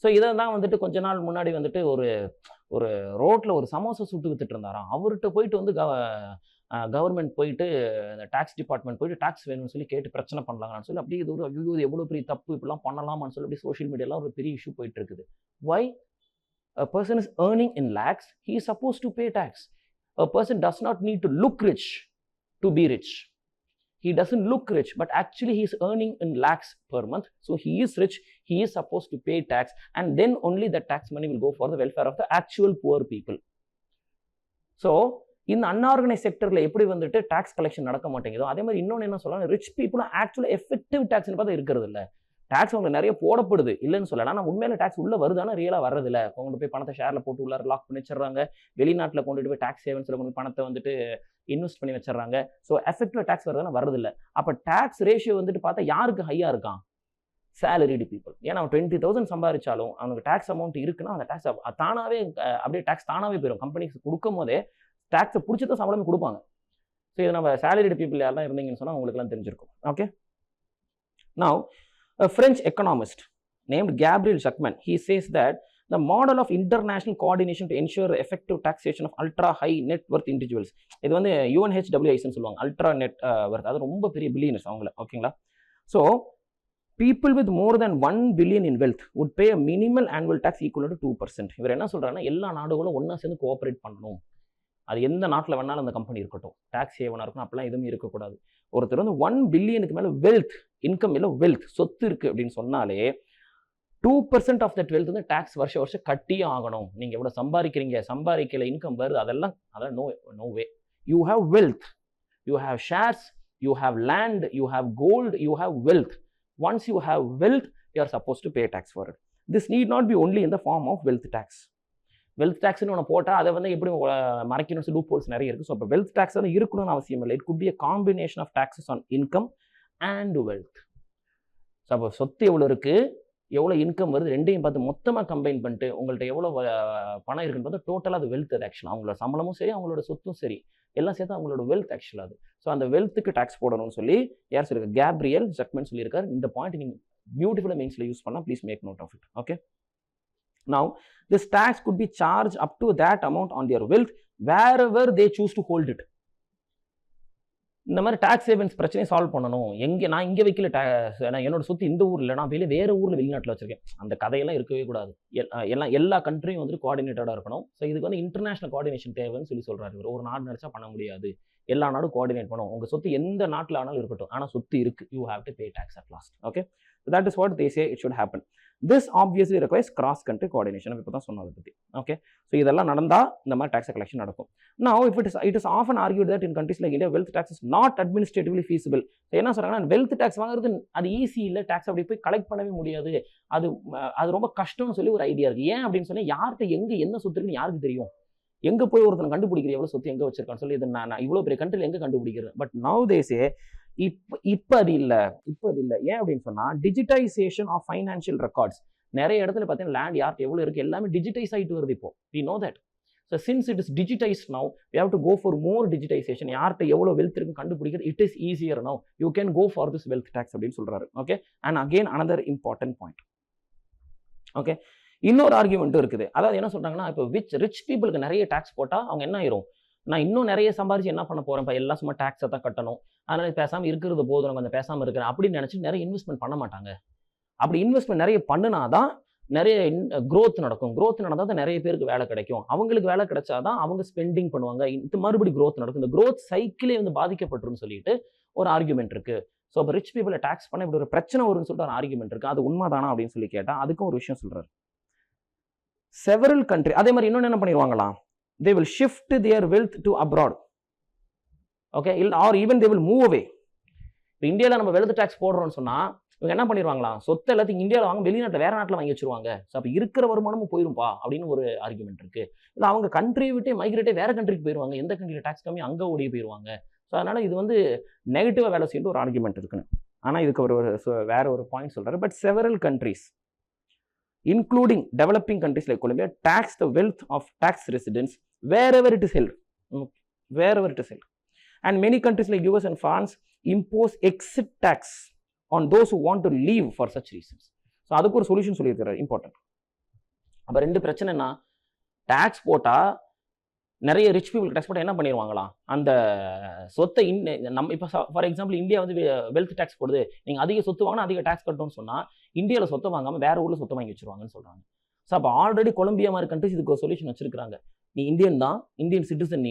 Speaker 1: ஸோ இதை தான் வந்துட்டு கொஞ்ச நாள் முன்னாடி வந்துட்டு ஒரு ரோட்டில் ஒரு சமோசா சுட்டு வித்துட்டு இருந்தாராம். அவர்கிட்ட போயிட்டு வந்து கவர்மெண்ட் போயிட்டு இந்த டாக்ஸ் டிபார்ட்மெண்ட் போயிட்டு டாக்ஸ் வேணும்னு சொல்லி கேட்டு பிரச்சனை பண்ணலாங்கன்னு சொல்லி அப்படியே இது ஒரு ஐயோ எவ்வளோ பெரிய தப்பு, இப்படிலாம் பண்ணலாமான்னு சொல்லி அப்படி சோஷியல் மீடியாலாம் ஒரு பெரிய இஷ்யூ போயிட்டு இருக்குது. வை? A person is earning in lakhs, he is supposed to pay tax. A person does not need to look rich to be rich. He doesn't look rich, but actually he is earning in lakhs per month. So he is rich, he is supposed to pay tax, and then only the tax money will go for the welfare of the actual poor people. So இந்த அன்ஆர்கனைஸ் செக்டரில் எப்படி வந்துட்டு டேக்ஸ் கலெக்ஷன் நடக்க மாட்டேங்குதோ அதே மாதிரி இன்னொன்று என்ன சொல்லலாம், ரிச் பீப்புளும் ஆக்சுவலாக எஃபெக்டிவ் டேக்ஸ்னு பார்த்தா இருக்கிறது இல்லை. டேக்ஸ் உங்களுக்கு நிறைய போடப்படுது இல்லைன்னு சொல்லலாம், ஆனால் உண்மையில டேக்ஸ் உள்ள வருதானா ரியலாக வர்றதில்ல. கொண்டு போய் பணத்தை ஷேரில் போட்டு உள்ளார லாக் பண்ணி வச்சிடறாங்க, வெளிநாட்டில் கொண்டுட்டு போய் டேக்ஸ் சேவன்ஸில் கொண்டு பணத்தை வந்துட்டு இன்வெஸ்ட் பண்ணி வச்சிடறாங்க. ஸோ எஃபெக்டிவ் டேக்ஸ் வருதுன்னா வரதில்லை. அப்போ டேக்ஸ் ரேஷியோ வந்துட்டு பார்த்தா யாருக்கு ஹையாக இருக்கான்? Salaried people. ஏன்னா அவன் 20,000 சம்பாதிச்சாலும் அவனுக்கு டேக்ஸ் அமௌண்ட் இருக்குன்னா அந்த டேக்ஸ் தானாகவே அப்படியே டேக்ஸ் தானாகவே போயிடும். கம்பெனிக்கு கொடுக்கும் போதே டேக்ஸை பிடிச்சதான் சம்பளமே கொடுப்பாங்க. ஸோ இது நம்ம சேலரிடு பீப்புள் யாரெல்லாம் இருந்தீங்கன்னு சொன்னால் உங்களுக்குலாம் தெரிஞ்சிருக்கும். Okay, now a French economist named Gabriel Zucman, he says that the model of international coordination to ensure effective taxation of ultra high net worth individuals, இது வந்து UNHWIS ன்னு சொல்லுவாங்க, அல்ட்ரா நெட் வர்த், அது ரொம்ப பெரிய பில்லியனர்ஸ் அவங்கள. ஓகேங்களா? So people with more than 1 billion in wealth would pay a minimal annual tax equal to 2%. இவர் என்ன சொல்றாருன்னா, எல்லா நாடுகளும் ஒன்னா சேர்ந்து கோஆபரேட் பண்ணணும். அது எந்த நாட்டில் வேணாலும் அந்த கம்பெனி இருக்கட்டும், டேக்ஸ் சேவனாக இருக்கணும், அப்பெல்லாம் எதுவுமே இருக்கக்கூடாது. ஒருத்தர் வந்து 1 பில்லியனுக்கு மேலே வெல்த், இன்கம் இல்லை வெல்த், சொத்து இருக்கு அப்படின்னு சொன்னாலே 2% ஆஃப் தட் வெல்த் வந்து டேக்ஸ் வருஷம் கட்டியே ஆகணும். நீங்கள் எவ்வளோ சம்பாதிக்கிறீங்க, சம்பாதிக்கல இன்கம் வருது, அதெல்லாம் no way. You have wealth, you have shares, you have land, you have gold, you have wealth. Once you have wealth, you are supposed to pay tax for it. This need not be only in the form of wealth tax. Wealth tax னு ஒன்று போட்டால் அதை வந்து எப்படி மறைக்கணும், லூப் ஹோல்ஸ் நிறைய இருக்குது. ஸோ இப்போ வெல்த் டேக்ஸ் வந்து இருக்கணும்னு அவசியம் இல்லை. It could be a combination of taxes on income and wealth. So அப்போ சொத்து எவ்வளோ இருக்குது, எவ்வளோ இன்கம் வருது, ரெண்டையும் பார்த்து மொத்தமாக கம்பைன் பண்ணிட்டு உங்கள்கிட்ட எவ்வளோ பணம் இருக்குன்னு பார்த்தா டோட்டலாக அது வெல்த். அது ஆக்சுவலாக அவங்களோட சம்பளமும் சரி, அவங்களோட சொத்தும் சரி, எல்லாம் சேர்த்து அவங்களோட வெல்த் ஆக்சுவலாக அது. ஸோ அந்த வெல்த்துக்கு டேக்ஸ் போடணும்னு சொல்லி யார் சொல்லியிருக்காரு? கேப்ரியல் ஜக்மன் சொல்லியிருக்காரு. இந்த பாயிண்ட் நீங்கள் பியூட்டிஃபுல்லாக மெயின்ஸில் யூஸ் பண்ணால் please make note of it. Okay, now this tax could be charge up to that amount on their wealth wherever they choose to hold it. இந்த மாதிரி டேக்ஸ் சேவன்ஸ் பிரச்சனையை சால்வ் பண்ணணும். நான் இங்கே வைக்கல, நான் என்னோட சொத்து இந்த ஊரில், நான் வேறு ஊரில் வெளிநாட்டில் வச்சிருக்கேன். அந்த கதையெல்லாம் இருக்கவே கூடாது. எல்லா கண்ட்ரியும் வந்துட்டு கோஆர்டினேட்டடாக இருக்கணும். ஸோ இதுக்கு வந்து இன்டர்நேஷனல் கோஆர்டினேஷன் தேவைன்னு சொல்கிறாரு. ஒரு நாடு நினச்சா பண்ண முடியாது, எல்லா நாடும் கோஆர்டினேட் பண்ணும். உங்கள் சொத்து எந்த நாட்டில் ஆனாலும் இருக்கட்டும், ஆனால் சொத்து இருக்குது, you have to pay tax at last. Okay, that is what they say it should happen. This obviously requires cross country coordination. இப்போ தான் சொன்னதை பற்றி. ஓகே, ஸோ இதெல்லாம் நடந்தால் இந்த மாதிரி டேக்ஸ் கலெக்ஷன் நடக்கும். Now if it is often argued that in countries like India wealth tax is not administratively feasible. என்ன சொல்றாங்கன்னா, வெல்த் டேக்ஸ் வாங்குறது அது ஈஸி இல்லை, டேக்ஸ் அப்படி போய் கலெக்ட் பண்ணவே முடியாது, அது ரொம்ப கஷ்டம்னு சொல்லி ஒரு ஐடியா இருக்குது. ஏன் அப்படின்னு சொன்னால், யார்கிட்ட எங்கே என்ன சொத்து இருக்குன்னு யாருக்கு தெரியும்? எங்கே போய் ஒருத்தனை கண்டுபிடிக்கிற எவ்வளோ சொத்து எங்கே வச்சிருக்கான்னு சொல்லி, இதை நான் இவ்வளோ பெரிய கண்ட்ரியில் எங்கே கண்டுபிடிக்கிறேன்? பட் நவ் தே சே இப்போ அது இல்லை. ஏன் அப்படின்னு சொன்னால், டிஜிட்டைசேஷன் ஆஃப் ஃபைனான்ஷியல் ரெக்கார்ட்ஸ். நிறைய இடத்துல பார்த்தீங்கன்னா லேண்ட் யார்கிட்ட எவ்வளோ இருக்குது எல்லாமே டிஜிட்டைஸ் ஆகிட்டு வருது இப்போ. We know that. So since it is digitized now, we have to go for more digitization. யார்கிட்ட எவ்வளோ வெல்த் இருக்குன்னு கண்டுபிடிக்கிறது it is easier now. You can go for this wealth tax அப்படின்னு சொல்கிறாரு. Okay, and again another important point. Okay, இன்னொரு ஆர்கியூமெண்ட்டும் இருக்குது. அதாவது என்ன சொல்றாங்கன்னா, இப்போ ரிச் பீப்புளுக்கு நிறைய டேக்ஸ் போட்டால் அவங்க என்ன ஆயிரும், நான் இன்னும் நிறைய சம்பாரிச்சு என்ன பண்ண போறேன், இப்போ எல்லாம் சும்மா டேக்ஸை தான் கட்டணும், அதனால பேசாமல் இருக்கிறது போதும், நம்ம கொஞ்சம் பேசாமல் இருக்கிறேன் அப்படின்னு நினச்சி நிறைய இன்வெஸ்ட்மெண்ட் பண்ண மாட்டாங்க. அப்படி இன்வெஸ்ட்மெண்ட் நிறைய பண்ணினாதான் நிறைய க்ரோத் நடக்கும். க்ரோத் நடந்தால் தான் நிறைய பேருக்கு வேலை கிடைக்கும். அவங்களுக்கு வேலை கிடைச்சாதான் அவங்க ஸ்பெண்டிங் பண்ணுவாங்க. இது மறுபடி க்ரோத் நடக்கும். இந்த க்ரோத் சைக்கிளே வந்து பாதிக்கப்பட்டுரும் சொல்லிட்டு ஒரு ஆர்குமெண்ட் இருக்கு. ஸோ இப்போ ரிச் பீப்புளை டேக்ஸ் பண்ண இப்படி ஒரு பிரச்சனை வரும்னு சொல்லிட்டு ஒரு ஆர்குமெண்ட் இருக்கு. அது உண்மைதானா அப்படின்னு சொல்லி கேட்டால் அதுக்கும் ஒரு விஷயம் சொல்றாரு. செவரல் கண்ட்ரி அதே மாதிரி இன்னொன்று என்ன பண்ணிடுவாங்களாம், they will shift their wealth to abroad. Okay, or even they will move away. இப்போ இந்தியாவில் நம்ம வெல்த் டேக்ஸ் போடுறோம்னு சொன்னால் இவங்க என்ன பண்ணிடுவாங்களாம், சொத்தை எல்லாத்தையும் இந்தியாவில் வாங்க வெளிநாட்டில் வேற நாட்டில் வாங்கி வச்சிருவாங்க. ஸோ அப்போ இருக்கிற வருமானமும் போயிரும்பா அப்படின்னு ஒரு ஆர்குமெண்ட் இருக்கு. இல்லை அவங்க கண்ட்ரியை விட்டு மைக்ரேட்டே வேற கண்ட்ரிக்கு போயிடுவாங்க, எந்த கண்ட்ரியில் டேக்ஸ் கம்மி அங்கே ஓடி போயிடுவாங்க. ஸோ அதனால இது வந்து நெகட்டிவாக வேலை செய்யணும் ஒரு ஆர்குமெண்ட் இருக்குன்னு. ஆனால் இதுக்கு வேற ஒரு பாயிண்ட் சொல்றாரு. But several countries including developing countries like Colombia tax the wealth of tax residents wherever it is held. And many countries like US and France impose exit tax on those who want to leave for such reasons. So அதுக்கு ஒரு சொல்யூஷன் சொல்லியிருக்கிறார், இம்பார்ட்டன்ட். அப்போ ரெண்டு பிரச்சனைனா, டேக்ஸ் போட்டால் நிறைய ரிச் பீப்புள் டேக்ஸ் போட்டால் என்ன பண்ணிடுவாங்களாம், அந்த சொத்தை நம்ம இப்போ ஃபார் எக்ஸாம்பிள் இந்தியா வந்து வெல்த் டேக்ஸ் போடுது, நீங்கள் அதிக சொத்து வாங்கினா அதிக டேக்ஸ் கட்டணும்னு சொன்னால் இந்தியாவில் சொத்தை வாங்காமல் வேற ஊரில் சொத்தை வாங்கி வச்சிருவாங்கன்னு சொல்கிறாங்க. ஸோ அப்போ ஆல்ரெடி கொலம்பியா மாதிரி கண்ட்ரிஸ் இதுக்கு ஒரு சொல்யூஷன் வச்சிருக்காங்க. நீ இந்தியன் தான், இந்தியன் சிட்டிசன்,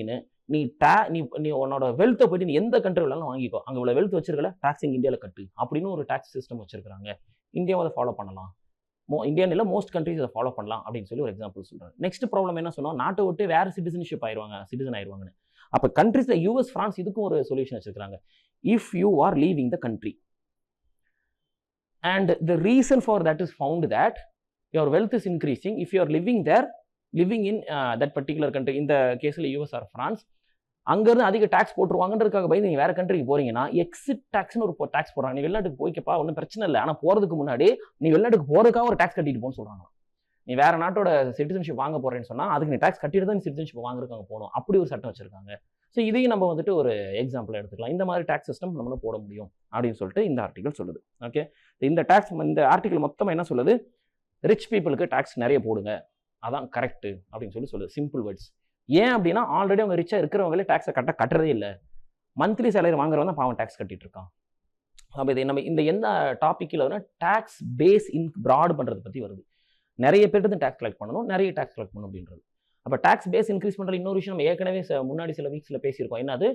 Speaker 1: நீ உன்னோட வெல்த்தை போயிட்டு நீ எந்த கண்ட்ரி வேணாலும் வாங்கிக்கோ, அங்கே இவ்வளோ வெல்த் வச்சிருக்கல, டேக்ஸிங் இந்தியாவில் கட்டு அப்படின்னு ஒரு டேக்ஸ் சிஸ்டம் வச்சிருக்காங்க. இந்தியாவை அதை ஃபாலோ பண்ணலாம், இந்தியாவில் இல்லை மோஸ்ட் கண்ட்ரிஸ் இதை ஃபாலோ பண்ணலாம் அப்படின்னு சொல்லி ஒரு எக்ஸாம்பிள் சொல்கிறாங்க. நெக்ஸ்ட் ப்ராப்ளம் என்ன சொன்னால், நாட்டை விட்டு வேறு சிட்டிசன் ஆயிடுவாங்கன்னு. அப்போ கண்ட்ரிஸ்ல யூஎஸ், பிரான்ஸ் இதுக்கும் ஒரு சொல்யூஷன் வச்சிருக்காங்க. If you are leaving the country and the reason for that is found that your wealth is increasing if you are living in that particular country, இந்த கேஸ்ல யூஎஸ் ஆர் பிரான்ஸ், அங்கிருந்து அதிக டாக்ஸ் போட்டுருவாங்கன்றதுக்காக பயந்து நீங்க வேற கண்ட்ரிக்கு போறீங்கன்னா எக்ஸிட் டாக்ஸ்னு ஒரு டாக்ஸ் போடுறாங்க. நீ வெளிநாட்டுக்கு போய்க்கப்பா, ஒன்றும் பிரச்சனை இல்லை, ஆனால் போறதுக்கு முன்னாடி நீ வெளிநாட்டுக்கு போறதுக்காக ஒரு டாக்ஸ் கட்டிட்டு போன்னு சொல்றாங்க. நீ வேற நாட்டோட சிட்டிசன்ஷிப் வாங்க போறேன்னு சொன்னா அதுக்கு நீ டாக்ஸ் கட்டிட்டு தான் சிட்டிசன்ஷிப் வாங்குறதுக்கு போகணும். அப்படி ஒரு சட்டம் வச்சிருக்காங்க. ஸோ இதையும் நம்ம வந்துட்டு ஒரு எக்ஸாம்பிள் எடுத்துக்கலாம். இந்த மாதிரி டாக்ஸ் சிஸ்டம் நம்மளால போட முடியும் அப்படின்னு சொல்லிட்டு இந்த ஆர்டிகல் சொல்லுது. ஓகே, இந்த ஆர்டிகல் மொத்தமாக என்ன சொல்லுது? ரிச் பீப்புளுக்கு டாக்ஸ் நிறைய போடுங்க, அதான் கரெக்ட் அப்படின்னு சொல்லுது. Simple words. ஏன் அப்படின்னா ஆல்ரெடி அவங்க ரிச்சா இருக்கிறவங்களே டாக்ஸை கட்டுறதே இல்லை. மந்த்லி சேலரி வாங்குறவங்க பாவம் டாக்ஸ் கட்டிட்டு இருக்கான். அப்போ இதை நம்ம எந்த டாபிக்ல டாக்ஸ் பேஸ் ப்ராட் பண்றது பத்தி வருது. நிறைய பேருக்கு டாக்ஸ் கலெக்ட் பண்ணணும், நிறைய டாக்ஸ் கலெக்ட் பண்ணணும் அப்படின்றது. அப்போ டாக்ஸ் பேஸ் இன்க்ரீஸ் பண்ணுற இன்னொரு விஷயம் நம்ம ஏற்கனவே முன்னாடி சில வீக்ஸில் பேசியிருக்கோம். என்னது?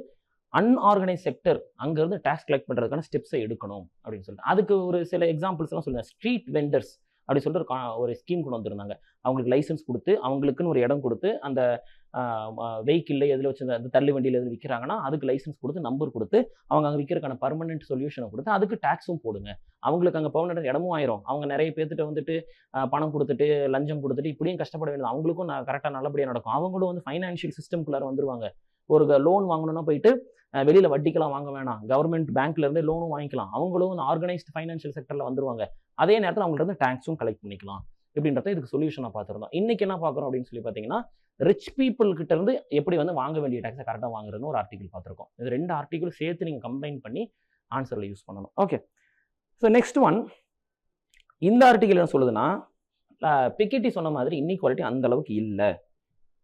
Speaker 1: அன்ஆர்கனைஸ் செக்டர் அங்கேருந்து டாக்ஸ் கலெக்ட் பண்ணுறதுக்கான ஸ்டெப்ஸை எடுக்கணும் அப்படின்னு சொல்லிட்டு அதுக்கு ஒரு சில எக்ஸாம்பிள்ஸ்லாம் சொல்லுங்கள். ஸ்ட்ரீட் வெண்டர்ஸ் அப்படி சொல்லிட்டு ஒரு ஸ்கீம் கொண்டு வந்திருந்தாங்க. அவங்களுக்கு லைசன்ஸ் கொடுத்து, அவங்களுக்குன்னு ஒரு இடம் கொடுத்து, அந்த வெஹிக்கிளில் எதில் வச்சு அந்த தள்ளு வண்டியில் எதில் விற்கிறாங்கன்னா அதுக்கு லைசன்ஸ் கொடுத்து, நம்பர் கொடுத்து, அவங்க அங்கே விற்கிறதுக்கான பர்மனெண்ட் சொல்யூஷனை கொடுத்து அதுக்கு டாக்ஸும் போடுங்க. அவங்களுக்கு அங்கே பர்மனெண்ட் இடமும் ஆயிரும். அவங்க நிறைய பேர்த்துட்டு வந்துட்டு பணம் கொடுத்துட்டு, லஞ்சம் கொடுத்துட்டு இப்படியும் கஷ்டப்பட வேண்டியது. அவங்களுக்கும் கரெக்டாக நல்லபடியாக நடக்கும். அவங்களும் வந்து ஃபைனான்ஷியல் சிஸ்டம்குள்ளார வந்துருவாங்க. ஒரு லோன் வாங்கணும்னா போயிட்டு வெளியில் வட்டிக்கெல்லாம் வாங்க வேணாம், கவர்மெண்ட் பேங்க்ல இருந்தே லோனும் வாங்கிக்கலாம். அவங்களும் வந்து ஆர்கனைஸ்ட் ஃபைனான்ஷியல் செக்டர்ல வந்துருவாங்க. அதே நேரத்தில் அவங்கள்ட்ட இருந்து டாக்ஸும் கலெக்ட் பண்ணிக்கலாம். இப்படின்றத இதுக்கு சொல்யூஷனாக பார்த்துருந்தோம். இன்னைக்கு என்ன பார்க்குறோம் அப்படின்னு சொல்லி பார்த்தீங்கன்னா, ரிச் பீப்புள் கிட்ட இருந்து எப்படி வந்து வாங்க வேண்டிய டாக்ஸை கரெக்டாக வாங்குறதுன்னு ஒரு ஆர்டிகல் பார்த்துருக்கோம். இது 2 ஆர்டிகல் சேர்த்து நீங்கள் கம்பைன் பண்ணி ஆன்சரில் யூஸ் பண்ணணும். ஓகே, ஸோ நெக்ஸ்ட் ஒன், இந்த ஆர்டிகல் என்ன சொல்லுதுன்னா, பிக்கெட்டி சொன்ன மாதிரி இன்இக்வாலிட்டி அந்த அளவுக்கு இல்லை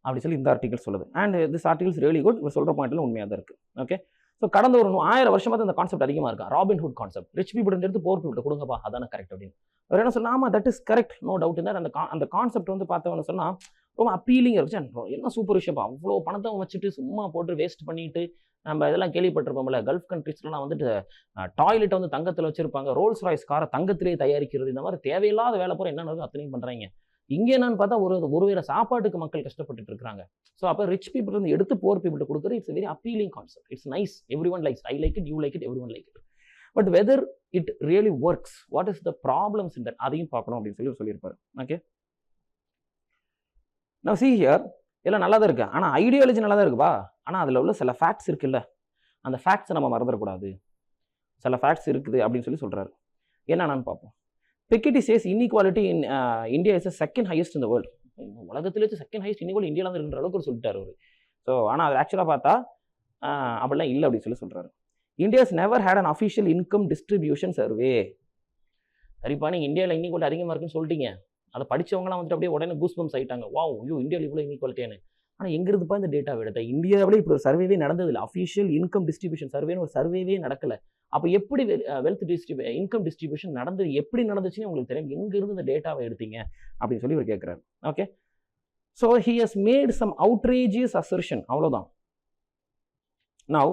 Speaker 1: அப்படி சொல்லி இந்த ஆர்டிகல் சொல்லுது. And this articles really good. இவர் சொல்கிற பாயிண்ட்ல உண்மையாக தான் இருக்குது. ஓகே, ஸோ கடந்த ஒரு 1000 வருஷமாக இந்த கான்செப்ட் அதிகமாக இருக்கா. ராபின்ஹுட் கான்செப்ட், ரிச் பீப்புள் எடுத்து போர் பீப்புள் கொடுங்கப்பா, அதான கரெக்ட் அப்படின்னு. அவர் என்ன சொன்னா, ஆமா that is correct, no doubt. அந்த கான்செப்ட் வந்து பார்த்தவன்னு சொன்னா ரொம்ப அப்பீலிங் இருந்துச்சு. என்ன சூப்பர் விஷயப்பா, அவ்வளோ பணத்தை வச்சுட்டு சும்மா போட்டு வேஸ்ட் பண்ணிட்டு, நம்ம இதெல்லாம் கேள்விப்பட்டிருப்போம்ல, கல்ஃப் கண்ட்ரீஸ்லாம் வந்துட்டு டாய்லெட்டை வந்து தங்கத்தில் வச்சிருப்பாங்க, ரோல்ஸ் ராய்ஸ் காரை தங்கத்திலே தயாரிக்கிறது, இந்த மாதிரி தேவையில்லாத வேலை போகிற என்ன அத்தனையும் பண்ணுறாங்க. இங்கே என்னன்னு பார்த்தா ஒரு வேளை சாப்பாட்டுக்கு மக்கள் கஷ்டப்பட்டு இருக்காங்க. ஸோ அப்போ ரிச் பீப்புள் வந்து எடுத்து போர் பீப்புள் கொடுக்குறது it's very appealing concept. It's nice, every one likes, I like it, you like it, every one like it. But whether it really works, what is the problems in that, அதையும் பார்க்கணும் அப்படின்னு சொல்லியிருப்பாரு. ஓகே, நான் see here எல்லாம் நல்லா தான் இருக்கு, ஆனால் ஐடியாலஜி நல்லா தான் இருக்குப்பா, ஆனால் அதில் உள்ள சில ஃபேக்ட்ஸ் இருக்குல்ல, அந்த ஃபேக்ட்ஸை நம்ம மறந்துடக்கூடாது. சில ஃபேக்ட்ஸ் இருக்குது அப்படின்னு சொல்கிறாரு. என்னென்னு பார்ப்போம். Piketty says inequality in India is the second highest in the world. உலகத்திலே செகண்ட் ஹையஸ்ட் இனிக்குவல் இந்தியாவில் தான் இருக்கிற அளவுக்கு சொல்லிட்டாரு அவர். ஸோ ஆனால் அது ஆக்சுவலாக பார்த்தா அப்படிலாம் இல்லை அப்படின்னு சொல்கிறாரு. India's never had an official income distribution survey. சரிப்பா, நீங்கள் இந்தியாவில் இன்இக்வாலிட்டி அதிகமாக இருக்குன்னு சொல்லிட்டீங்க. அதை படித்தவங்களாம் வந்துட்டு அப்படியே உடனே கூஸ்பம்ஸ் ஆகிட்டாங்க, வாவ் ஐயோ இந்தியாவில் இவ்வளோ இன்இக்வாலிட்டியானு. ஆனால் எங்கிருந்துப்பா இந்த டேட்டா எடுத்த? இந்தியாவிலே இப்படி ஒரு சர்வேவே நடந்ததில்லை. அஃபிஷியல் இன்கம் டிஸ்ட்ரிபியூஷன் சர்வேன்னு ஒரு சர்வேவே நடக்கலை. அப்போ எப்படி வெல்த் இன்கம் டிஸ்ட்ரிபியூஷன் நடந்து எப்படி நடந்துச்சுன்னு உங்களுக்கு தெரியும். எங்கிருந்து இந்த டேட்டாவை எடுத்தீங்க அப்படின்னு சொல்லி இவர் கேட்குறாரு. Okay, so he has made some outrageous assertion, அவ்வளோதான். Now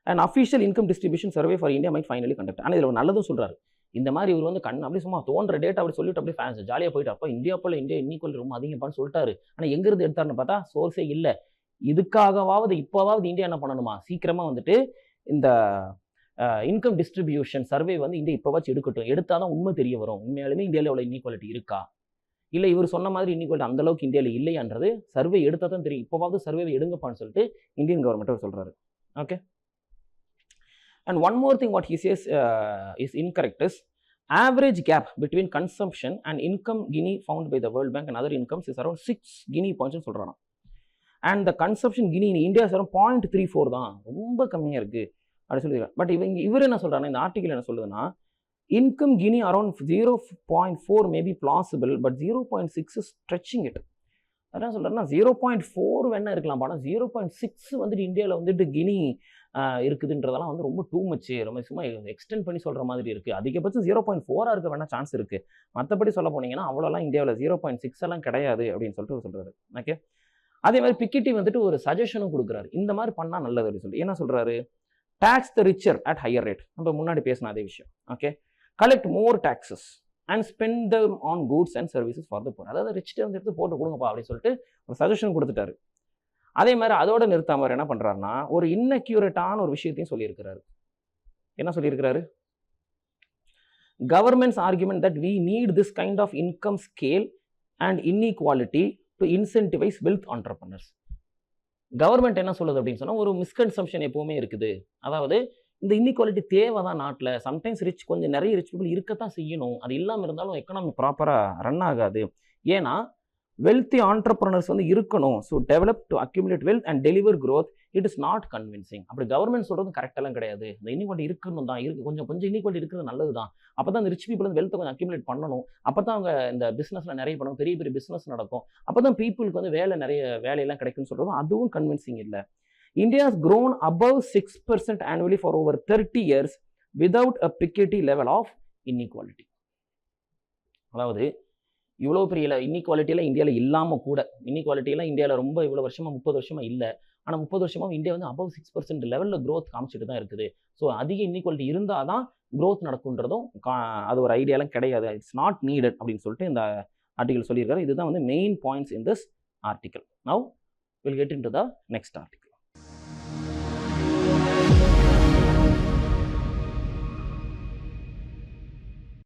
Speaker 1: and official income distribution survey for India might finally conduct. ஆனால் இதில் நல்லதும் சொல்கிறாரு. இந்த மாதிரி இவர் வந்து அப்படியே சும்மா தோன்ற டேட்டா அப்படி சொல்லிட்டு அப்படியே ஃபேன்ஸ் ஜாலியாக போயிட்டு அப்போ இந்தியா இன்இக்வாலிட்டி ரொம்ப அதிகப்பான்னு சொல்லிட்டாரு. ஆனால் எங்கிருந்து எடுத்தாருன்னு பார்த்தா சோர்ஸே இல்லை. இதுக்காகவாவது இப்போவாவது இந்தியா என்ன பண்ணணுமா, சீக்கிரமாக வந்துட்டு இந்த இன்கம் டிஸ்ட்ரிபியூஷன் சர்வே வந்து இந்தியா இப்போவாச்சும் எடுக்கட்டும். எடுத்தால் தான் உண்மை தெரிய வரும், உண்மையாலுமே இந்தியாவில் எவ்வளோ இன்இக்வாலிட்டி இருக்கா, இல்லை இவர் சொன்ன மாதிரி இன்இக்வாலிட்டி அந்த அளவுக்கு இந்தியாவில் இல்லையான்றது சர்வே எடுத்தால் தான் தெரியும். இப்போவாவது சர்வே எடுங்கப்பான்னு சொல்லிட்டு இந்தியன் கவர்மெண்ட் சொல்கிறாரு. Okay, and one more thing what he says is incorrect is average gap between consumption and income Gini found by the World Bank and other incomes is around 6 Gini points னு சொல்றாங்க. and the consumption Gini in India is around 0.34 தான், ரொம்ப கம்மியா இருக்கு அப்படி சொல்லிருக்காங்க. பட் இவர் என்ன சொல்றாங்க, இந்த ஆர்டிகல் என்ன சொல்லுதுன்னா, income Gini around 0.4 may be plausible but 0.6 is stretching it. அதான் சொல்றாருன்னா 0.4 வேணா இருக்கலாம், ஆனால் 0.6 வந்துட்டு இந்தியாவில் வந்துட்டு கினி இருக்குதுன்றதெல்லாம் வந்து ரொம்ப டூ மச்சு, ரொம்ப சும்மா எக்ஸ்டெண்ட் பண்ணி சொல்கிற மாதிரி இருக்குது. அதிகபட்சம் 0.4 இருக்க வேணா சான்ஸ் இருக்குது. மற்றபடி சொல்ல போனீங்கன்னா அவ்வளோலாம் இந்தியாவில் 0.6 எல்லாம் கிடையாது அப்படின்னு சொல்லிட்டு சொல்கிறாரு. ஓகே, அதே மாதிரி பிக்கெட்டி வந்துட்டு ஒரு சஜஷனும் கொடுக்குறாரு, இந்த மாதிரி பண்ணால் நல்லது அப்படின்னு சொல்லி. என்ன சொல்கிறாரு, tax the richer at higher rate. நம்ம முன்னாடி பேசின அதே விஷயம். Okay, collect more taxes and spend them on goods and services for the poor. அதாவது ரிச் வந்து எடுத்து போட்டு கொடுங்கப்பா அப்படின்னு சொல்லிட்டு ஒரு சஜஷன் கொடுத்துட்டாரு. அதே மாதிரி அதோட நிறுத்தாம அவர் என்ன பண்றாருன்னா ஒரு இன்னக்யூரேட்டான ஒரு விஷயத்தையும் சொல்லியிருக்கிறாரு. என்ன சொல்லியிருக்கிறாரு? Government's argument that we need this kind of income scale and inequality to incentivize wealth entrepreneurs. Government என்ன சொல்லுது அப்படின்னு சொன்னா ஒரு மிஸ்கன்சம்ஷன் எப்பவுமே இருக்குது. அதாவது இந்த இன்இக்வாலிட்டி தேவை தான் நாட்டில். சம்டைம்ஸ் கொஞ்சம் நிறைய ரிச் பீப்புள் இருக்கத்தான் செய்யணும். அது இல்லாமல் இருந்தாலும் எக்கனாமி ப்ராப்பராக ரன் ஆகாது. ஏன்னா வெல்த்தி ஆண்டர்பிரனர்ஸ் வந்து இருக்கணும். So develop to accumulate wealth and deliver growth. It is not convincing. அப்படி கவர்மெண்ட் சொல்றது கரெக்டெல்லாம் கிடையாது. இந்த இன்இக்வாலிட்டி இருக்கணும் தான், கொஞ்சம் இன்இக்வாலிட்டி இருக்கிறது நல்லது தான். அப்போ தான் இந்த ரிச் பீப்புள் வந்து வெல்த்தை கொஞ்சம் அக்யூமுலேட் பண்ணணும். அப்போ தான் அவங்க இந்த பிஸ்னஸில் நிறைய பண்ணணும், பெரிய பெரிய பிஸ்னஸ் நடக்கும். அப்போ தான் பீப்புளுக்கு வந்து நிறைய வேலையெல்லாம் கிடைக்கும்னு சொல்கிறதும் அதுவும் கன்வின்சிங் இல்லை. India has grown above 6% annually for over 30 years without a precary level of inequality. அதாவது இவ்வளோ பெரிய இன்இக்வாலிட்டியெல்லாம் இந்தியாவில் இல்லாமல் கூட, இன்இக்வாலிட்டியெல்லாம் இந்தியாவில் ரொம்ப இவ்வளோ வருஷமாக 30 வருஷமாக இல்லை. ஆனால் 30 வருஷமாக இந்தியா வந்து above 6% லெவலில் க்ரோத் காமிச்சிட்டு தான் இருக்குது. ஸோ அதிக இன்இக்வாலிட்டி இருந்தால் தான் க்ரோத் நடக்குன்றதும் அது ஒரு ஐடியாலாம் கிடையாது. இட்ஸ் நாட் நீடட் அப்படின்னு சொல்லிட்டு இந்த ஆர்டிகல் சொல்லியிருக்காரு. இதுதான் வந்து main points in this article. Now will get into the next article.